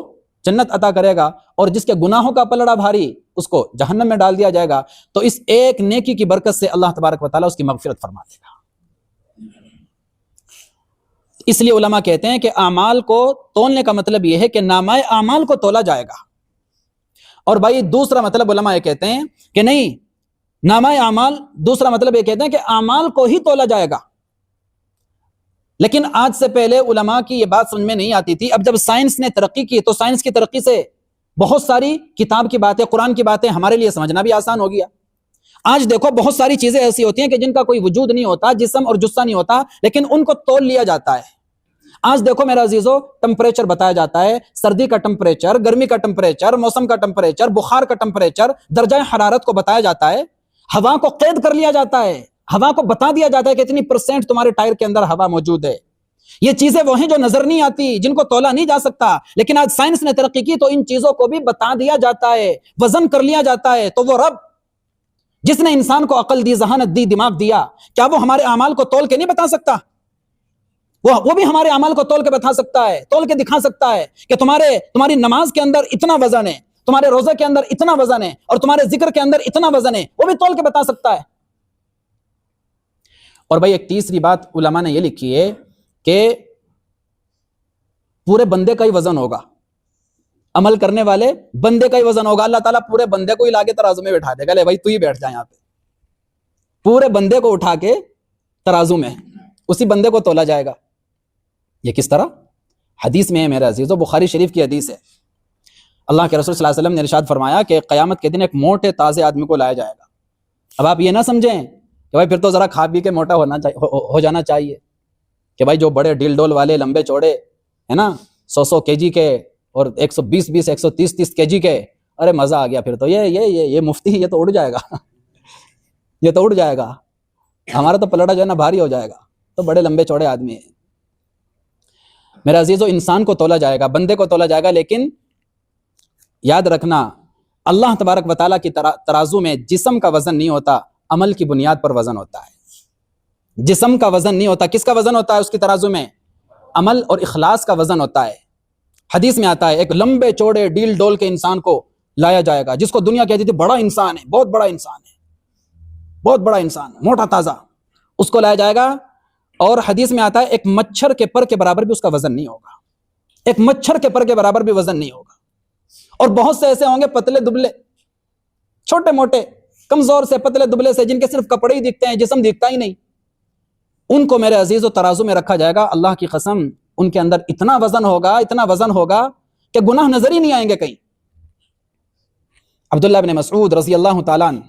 جنت عطا کرے گا، اور جس کے گناہوں کا پلڑا بھاری اس کو جہنم میں ڈال دیا جائے گا. تو اس ایک نیکی کی برکت سے اللہ تبارک و تعالیٰ اس کی مغفرت فرما دے گا. اس لیے علماء کہتے ہیں کہ اعمال کو تولنے کا مطلب یہ ہے کہ نامہ اعمال کو تولا جائے گا. اور بھائی دوسرا مطلب علماء یہ کہتے ہیں کہ نہیں، نامہ اعمال دوسرا مطلب یہ کہتے ہیں کہ اعمال کو ہی تولا جائے گا. لیکن آج سے پہلے علماء کی یہ بات سمجھ میں نہیں آتی تھی. اب جب سائنس نے ترقی کی تو سائنس کی ترقی سے بہت ساری کتاب کی باتیں، قرآن کی باتیں ہمارے لیے سمجھنا بھی آسان ہو گیا. آج دیکھو بہت ساری چیزیں ایسی ہوتی ہیں کہ جن کا کوئی وجود نہیں ہوتا، جسم اور جثہ نہیں ہوتا، لیکن ان کو تول لیا جاتا ہے. آج دیکھو میرا عزیزو ٹمپریچر بتایا جاتا ہے، سردی کا ٹمپریچر، گرمی کا ٹمپریچر، موسم کا ٹمپریچر، بخار کا ٹمپریچر، درجہ حرارت کو بتایا جاتا ہے. ہوا کو قید کر لیا جاتا ہے، ہوا کو بتا دیا جاتا ہے کہ اتنی % تمہارے ٹائر کے اندر ہوا موجود ہے. یہ چیزیں وہ ہیں جو نظر نہیں آتی، جن کو تولا نہیں جا سکتا، لیکن آج سائنس نے ترقی کی تو ان چیزوں کو بھی بتا دیا جاتا ہے، وزن کر لیا جاتا ہے. تو وہ رب جس نے انسان کو عقل دی، ذہانت دی، دماغ دیا، کیا وہ ہمارے اعمال کو تول کے نہیں بتا سکتا؟ وہ بھی ہمارے اعمال کو تول کے بتا سکتا ہے، تول کے دکھا سکتا ہے کہ تمہاری نماز کے اندر اتنا وزن ہے، تمہارے روزے کے اندر اتنا وزن ہے، اور تمہارے ذکر کے اندر اتنا وزن ہے. وہ بھی تول کے بتا سکتا ہے. اور بھائی ایک تیسری بات علماء نے یہ لکھی ہے کہ پورے بندے کا ہی وزن ہوگا، عمل کرنے والے بندے کا ہی وزن ہوگا. اللہ تعالیٰ پورے بندے کو ہی لا کے ترازو میں بٹھا دے گا، لے بھائی تو ہی بیٹھ جا یہاں پہ. پورے بندے کو اٹھا کے ترازو میں اسی بندے کو تولا جائے گا. یہ کس طرح؟ حدیث میں ہے میرے عزیزو، بخاری شریف کی حدیث ہے. اللہ کے رسول صلی اللہ علیہ وسلم نے ارشاد فرمایا کہ قیامت کے دن ایک موٹے تازے آدمی کو لایا جائے گا. اب آپ یہ نہ سمجھیں کہ بھائی پھر تو ذرا کھا پی کے موٹا ہو جانا چاہیے، کہ بھائی جو بڑے ڈیل ڈول والے لمبے چوڑے ہے نا 100 kg کے اور 120 130 kg کے، ارے مزہ آ گیا، پھر تو یہ مفتی یہ تو اڑ جائے گا یہ تو اڑ جائے گا، ہمارا تو پلڑا جو ہے نا بھاری ہو جائے گا. تو بڑے لمبے چوڑے آدمی ہیں. میرے عزیزو انسان کو تولا جائے گا، بندے کو تولا جائے گا، لیکن یاد رکھنا اللہ تبارک و تعالیٰ کی ترازو میں جسم کا وزن نہیں ہوتا، عمل کی بنیاد پر وزن ہوتا ہے. جسم کا وزن نہیں ہوتا. کس کا وزن ہوتا ہے اس کی ترازو میں؟ عمل اور اخلاص کا وزن ہوتا ہے. حدیث میں آتا ہے ایک لمبے چوڑے ڈیل ڈول کے انسان کو لایا جائے گا، جس کو دنیا کہتی تھی بڑا انسان ہے، بہت بڑا انسان ہے، بہت بڑا انسان، موٹا تازہ، اس کو لایا جائے گا. اور حدیث میں آتا ہے ایک مچھر کے پر کے برابر بھی اس کا وزن نہیں ہوگا، ایک مچھر کے پر کے برابر بھی وزن نہیں ہوگا. اور بہت سے ایسے ہوں گے پتلے دبلے، چھوٹے موٹے، کمزور سے، پتلے دبلے سے، جن کے صرف کپڑے ہی دکھتے ہیں، جسم دکھتا ہی نہیں. ان کو میرے عزیز و ترازو میں رکھا جائے گا. اللہ کی قسم ان کے اندر اتنا وزن ہوگا کہ گناہ نظر ہی نہیں آئیں گے کہیں. عبداللہ بن مسعود رضی اللہ تعالیٰ عنہ،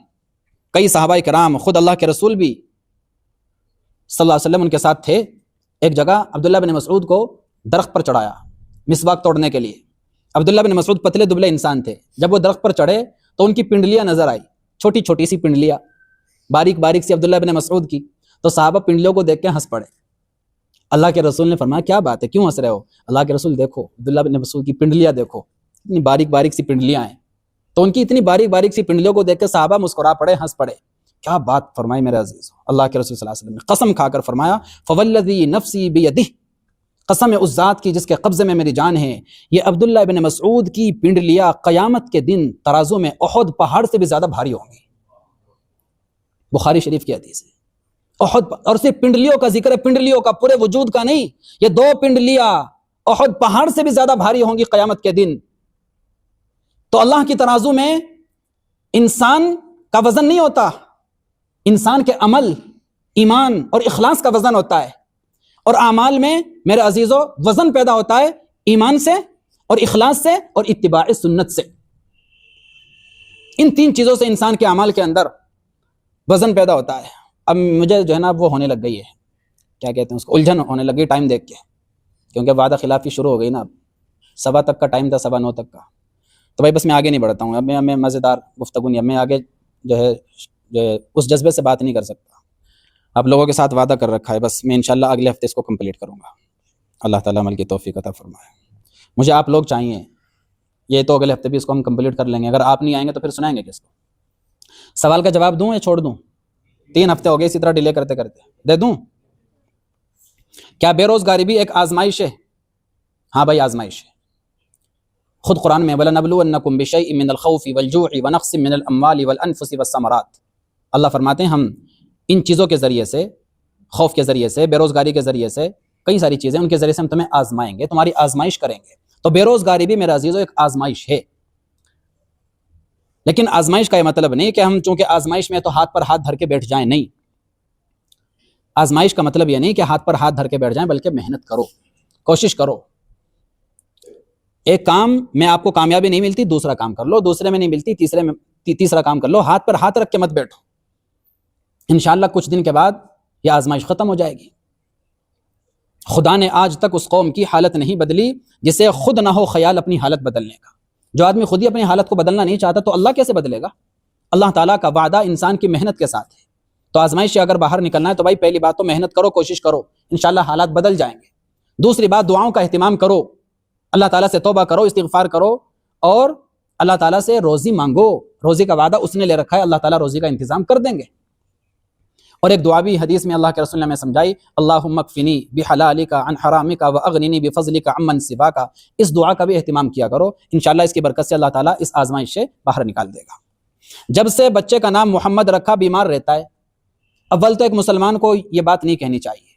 کئی صحابہ کرام، خود اللہ کے رسول بھی صلی اللہ علیہ وسلم ان کے ساتھ تھے. ایک جگہ عبداللہ بن مسعود کو درخت پر چڑھایا مسواک توڑنے کے لیے. عبداللہ بن مسعود پتلے دبلے انسان تھے. جب وہ درخت پر چڑھے تو ان کی پنڈلیاں نظر آئی، چھوٹی چھوٹی سی پنڈلیاں، باریک باریک سی عبداللہ بن مسعود کی. تو صحابہ پنڈلیوں کو دیکھ کے ہنس پڑے. اللہ کے رسول نے فرمایا کیا بات ہے، کیوں ہنس رہے ہو؟ اللہ کے رسول دیکھو عبداللہ بن مسعود کی پنڈلیاں دیکھو، اتنی باریک باریک سی پنڈلیاں ہیں. تو ان کی اتنی باریک باریک سی پنڈلیوں کو دیکھ کے صحابہ مسکرا پڑے، ہنس پڑے. کیا بات فرمائی میرے عزیز، اللہ کے رسول صلی اللہ علیہ وسلم نے قسم کھا کر فرمایا فوالذی نفسی بیدہ، قسم اس ذات کی جس کے قبضے میں میری جان ہے، یہ عبداللہ ابن مسعود کی پنڈلیاں قیامت کے دن ترازو میں احد پہاڑ سے بھی زیادہ بھاری ہوں گی۔ بخاری شریف کی حدیث ہے۔ احد، اور صرف پنڈلیوں کا ذکر ہے، پنڈلیوں کا، پورے وجود کا نہیں، یہ 2 پنڈلیاں احد پہاڑ سے بھی زیادہ بھاری ہوں گی قیامت کے دن۔ تو اللہ کی ترازو میں انسان کا وزن نہیں ہوتا، انسان کے عمل، ایمان اور اخلاص کا وزن ہوتا ہے، اور اعمال میں میرے عزیزو وزن پیدا ہوتا ہے ایمان سے اور اخلاص سے اور اتباع سنت سے۔ ان 3 چیزوں سے انسان کے اعمال کے اندر وزن پیدا ہوتا ہے۔ اب مجھے جو ہے نا وہ ہونے لگ گئی ہے، کیا کہتے ہیں اس کو، الجھن ہونے لگ گئی ٹائم دیکھ کے، کیونکہ وعدہ خلافی شروع ہو گئی نا۔ اب 7:15 تک کا ٹائم تھا، 9:15 تک کا، تو بھائی بس میں آگے نہیں بڑھتا ہوں، اب میں مزیدار گفتگو نہیں، اب میں آگے جو ہے اس جذبے سے بات نہیں کر سکتا۔ آپ لوگوں کے ساتھ وعدہ کر رکھا ہے، بس میں انشاءاللہ اگلے ہفتے اس کو کمپلیٹ کروں گا۔ اللہ تعالیٰ عمل کی توفیق عطا فرمائے۔ مجھے آپ لوگ چاہیے، یہ تو اگلے ہفتے بھی اس کو ہم کمپلیٹ کر لیں گے، اگر آپ نہیں آئیں گے تو پھر سنائیں گے کس کو؟ سوال کا جواب دوں یا چھوڑ دوں؟ 3 ہفتے ہو گئے اسی طرح ڈیلے کرتے کرتے، دے دوں؟ کیا بے روزگاری بھی ایک آزمائش ہے؟ ہاں بھائی آزمائش ہے۔ خود قرآن میں وَلَنَبْلُوَنَّكُمْ بِشَيْءٍ مِّنَ الْخَوْفِ وَالْجُوعِ وَنَقْصٍ مِّنَ الْأَمْوَالِ وَالْأَنفُسِ وَالثَّمَرَاتِ، اللہ فرماتے ہیں ہم ان چیزوں کے ذریعے سے، خوف کے ذریعے سے، بے روزگاری کے ذریعے سے، کئی ساری چیزیں ان کے ذریعے سے ہم تمہیں آزمائیں گے، تمہاری آزمائش کریں گے۔ تو بے روزگاری بھی میرے عزیزو ایک آزمائش ہے، لیکن آزمائش کا یہ مطلب نہیں کہ ہم چونکہ آزمائش میں تو ہاتھ پر ہاتھ دھر کے بیٹھ جائیں، نہیں۔ آزمائش کا مطلب یہ نہیں کہ ہاتھ پر ہاتھ دھر کے بیٹھ جائیں، بلکہ محنت کرو، کوشش کرو۔ ایک کام میں آپ کو کامیابی نہیں ملتی، دوسرا کام کر لو، دوسرے میں نہیں ملتی، تیسرے میں تیسرا کام کر لو، ہاتھ پر ہاتھ رکھ کے مت بیٹھو۔ انشاءاللہ کچھ دن کے بعد یہ آزمائش ختم ہو جائے گی۔ خدا نے آج تک اس قوم کی حالت نہیں بدلی جسے خود نہ ہو خیال اپنی حالت بدلنے کا۔ جو آدمی خود ہی اپنی حالت کو بدلنا نہیں چاہتا تو اللہ کیسے بدلے گا؟ اللہ تعالیٰ کا وعدہ انسان کی محنت کے ساتھ ہے۔ تو آزمائش سے اگر باہر نکلنا ہے تو بھائی پہلی بات تو محنت کرو، کوشش کرو، انشاءاللہ حالات بدل جائیں گے۔ دوسری بات دعاؤں کا اہتمام کرو، اللہ تعالیٰ سے توبہ کرو، استغفار کرو، اور اللہ تعالیٰ سے روزی مانگو۔ روزی کا وعدہ اس نے لے رکھا ہے، اللہ تعالیٰ روزی کا انتظام کر دیں گے۔ اور ایک دعا بھی حدیث میں اللہ کے رسول نے ہمیں سمجھائی، اللہم اکفنی بحلالک عن حرامک واغننی بفضلک عمن سواک۔ اس دعا کا بھی اہتمام کیا کرو، انشاءاللہ اس کی برکت سے اللہ تعالیٰ اس آزمائش سے باہر نکال دے گا۔ جب سے بچے کا نام محمد رکھا بیمار رہتا ہے، اول تو ایک مسلمان کو یہ بات نہیں کہنی چاہیے،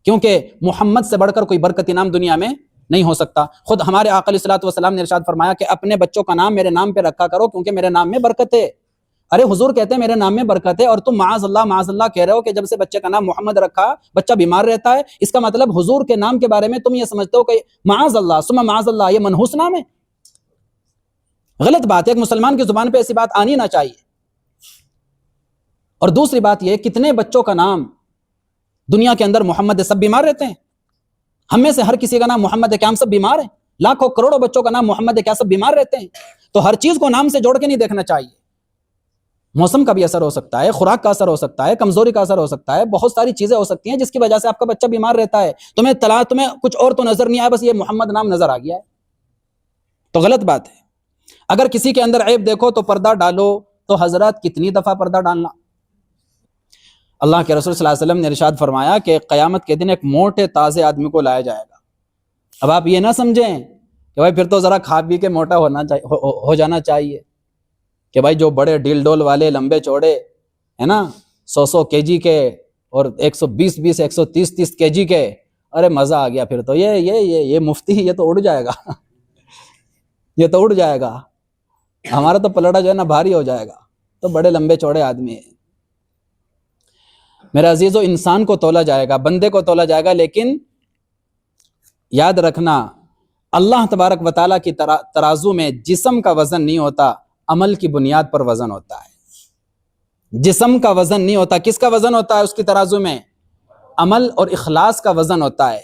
کیونکہ محمد سے بڑھ کر کوئی برکتی نام دنیا میں نہیں ہو سکتا۔ خود ہمارے آقا علیہ الصلوۃ والسلام نے ارشاد فرمایا کہ اپنے بچوں کا نام میرے نام پہ رکھا کرو، کیونکہ میرے نام میں برکت ہے۔ ارے حضور کہتے ہیں میرے نام میں برکت ہے، اور تم معاذ اللہ کہہ رہے ہو کہ جب سے بچے کا نام محمد رکھا بچہ بیمار رہتا ہے۔ اس کا مطلب حضور کے نام کے بارے میں تم یہ سمجھتے ہو کہ معاذ اللہ ثم معاذ اللہ یہ منحوس نام ہے۔ غلط بات ہے، ایک مسلمان کی زبان پہ ایسی بات آنی نہ چاہیے۔ اور دوسری بات یہ، کتنے بچوں کا نام دنیا کے اندر محمد ہے، سب بیمار رہتے ہیں؟ ہم میں سے ہر کسی کا نام محمد ہے، کیا ہم سب بیمار ہیں؟ لاکھوں کروڑوں بچوں کا نام محمد ہے، کیا سب بیمار رہتے ہیں؟ تو ہر چیز کو نام سے جوڑ کے نہیں دیکھنا چاہیے۔ موسم کا بھی اثر ہو سکتا ہے، خوراک کا اثر ہو سکتا ہے، کمزوری کا اثر ہو سکتا ہے، بہت ساری چیزیں ہو سکتی ہیں جس کی وجہ سے آپ کا بچہ بیمار رہتا ہے۔ تمہیں کچھ اور تو نظر نہیں آیا، بس یہ محمد نام نظر آ گیا ہے، تو غلط بات ہے۔ اگر کسی کے اندر عیب دیکھو تو پردہ ڈالو، تو حضرت کتنی دفعہ پردہ ڈالنا؟ اللہ کے رسول صلی اللہ علیہ وسلم نے ارشاد فرمایا کہ قیامت کے دن ایک موٹے تازے آدمی کو لایا جائے گا۔ اب آپ یہ نہ سمجھیں کہ بھائی پھر تو ذرا کھا پی کے موٹا ہو جانا چاہیے، کہ بھائی جو بڑے ڈیل ڈول والے لمبے چوڑے ہے نا 100 kg کے اور 120 130 kg کے، ارے مزہ آ گیا، پھر تو یہ مفتی یہ تو اڑ جائے گا یہ تو اڑ جائے گا، ہمارا تو پلڑا جو ہے نا بھاری ہو جائے گا۔ تو بڑے لمبے چوڑے آدمی ہیں میرے عزیزو، انسان کو تولا جائے گا، بندے کو تولا جائے گا، لیکن یاد رکھنا اللہ تبارک و تعالیٰ کی ترازو میں جسم کا وزن نہیں ہوتا، عمل کی بنیاد پر وزن ہوتا ہے۔ جسم کا وزن نہیں ہوتا، کس کا وزن ہوتا ہے اس کی ترازو میں؟ عمل اور اخلاص کا وزن ہوتا ہے۔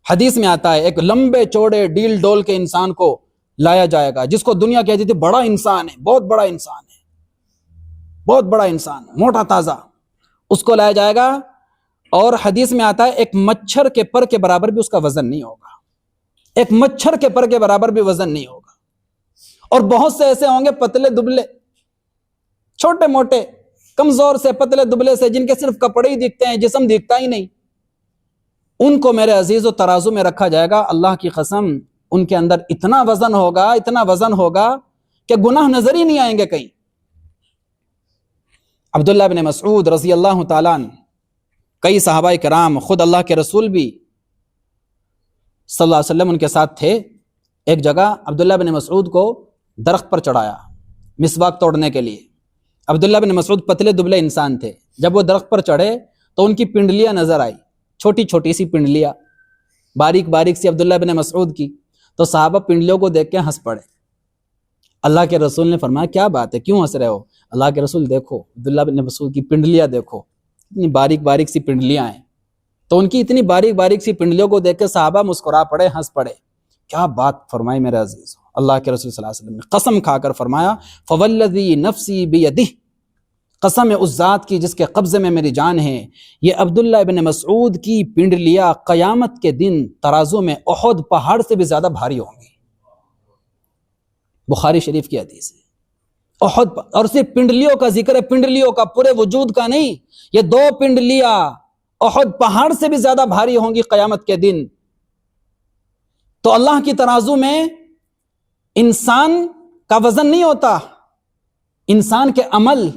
حدیث میں آتا ہے ایک لمبے چوڑے ڈیل ڈول کے انسان کو لایا جائے گا، جس کو دنیا کہتی تھی بڑا انسان ہے، بہت بڑا انسان ہے، بہت بڑا انسان، موٹا تازہ، اس کو لایا جائے گا، اور حدیث میں آتا ہے ایک مچھر کے پر کے برابر بھی اس کا وزن نہیں ہوگا، ایک مچھر کے پر کے برابر بھی وزن نہیں ہوگا۔ اور بہت سے ایسے ہوں گے پتلے دبلے چھوٹے موٹے، کمزور سے، پتلے دبلے سے، جن کے صرف کپڑے ہی دکھتے ہیں، جسم دکھتا ہی نہیں، ان کو میرے عزیز و ترازو میں رکھا جائے گا، اللہ کی قسم ان کے اندر اتنا وزن ہوگا، اتنا وزن ہوگا کہ گناہ نظر ہی نہیں آئیں گے کہیں۔ عبداللہ بن مسعود رضی اللہ تعالیٰ عنہ، کئی صحابہ کرام، خود اللہ کے رسول بھی صلی اللہ علیہ وسلم ان کے ساتھ تھے۔ ایک جگہ عبداللہ بن مسعود کو درخت پر چڑھایا مسواک توڑنے کے لیے۔ عبداللہ بن مسعود پتلے دبلے انسان تھے، جب وہ درخت پر چڑھے تو ان کی پنڈلیاں نظر آئی، چھوٹی چھوٹی سی پنڈلیاں، باریک باریک سی عبداللہ بن مسعود کی، تو صحابہ پنڈلیوں کو دیکھ کے ہنس پڑے۔ اللہ کے رسول نے فرمایا کیا بات ہے، کیوں ہنس رہے ہو؟ اللہ کے رسول دیکھو عبداللہ بن مسعود کی پنڈلیاں دیکھو، اتنی باریک باریک سی پنڈلیاں ہیں۔ تو ان کی اتنی باریک باریک سی پنڈلیوں کو دیکھ کے صحابہ مسکرا پڑے، ہنس پڑے۔ کیا بات فرمائی میرے عزیز! اللہ کے رسول صلی اللہ علیہ وسلم نے قسم کھا کر فرمایا فوالذی نفسی بیدہ، قسم اس ذات کی جس کے قبضے میں میری جان ہے، یہ عبداللہ ابن مسعود کی پنڈلیاں قیامت کے دن ترازو میں احد پہاڑ سے بھی زیادہ بھاری ہوں گی۔ بخاری شریف کی حدیث ہے۔ احد، اور صرف پنڈلیوں کا ذکر ہے، پنڈلیوں کا، پورے وجود کا نہیں۔ یہ 2 پنڈلیاں احد پہاڑ سے بھی زیادہ بھاری ہوں گی قیامت کے دن۔ تو اللہ کی ترازو میں انسان کا وزن نہیں ہوتا، انسان کے عمل،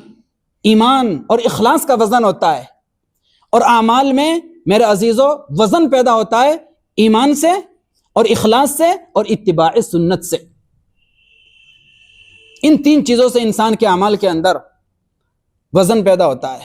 ایمان اور اخلاص کا وزن ہوتا ہے، اور اعمال میں میرے عزیزو وزن پیدا ہوتا ہے ایمان سے اور اخلاص سے اور اتباع سنت سے۔ ان 3 چیزوں سے انسان کے اعمال کے اندر وزن پیدا ہوتا ہے۔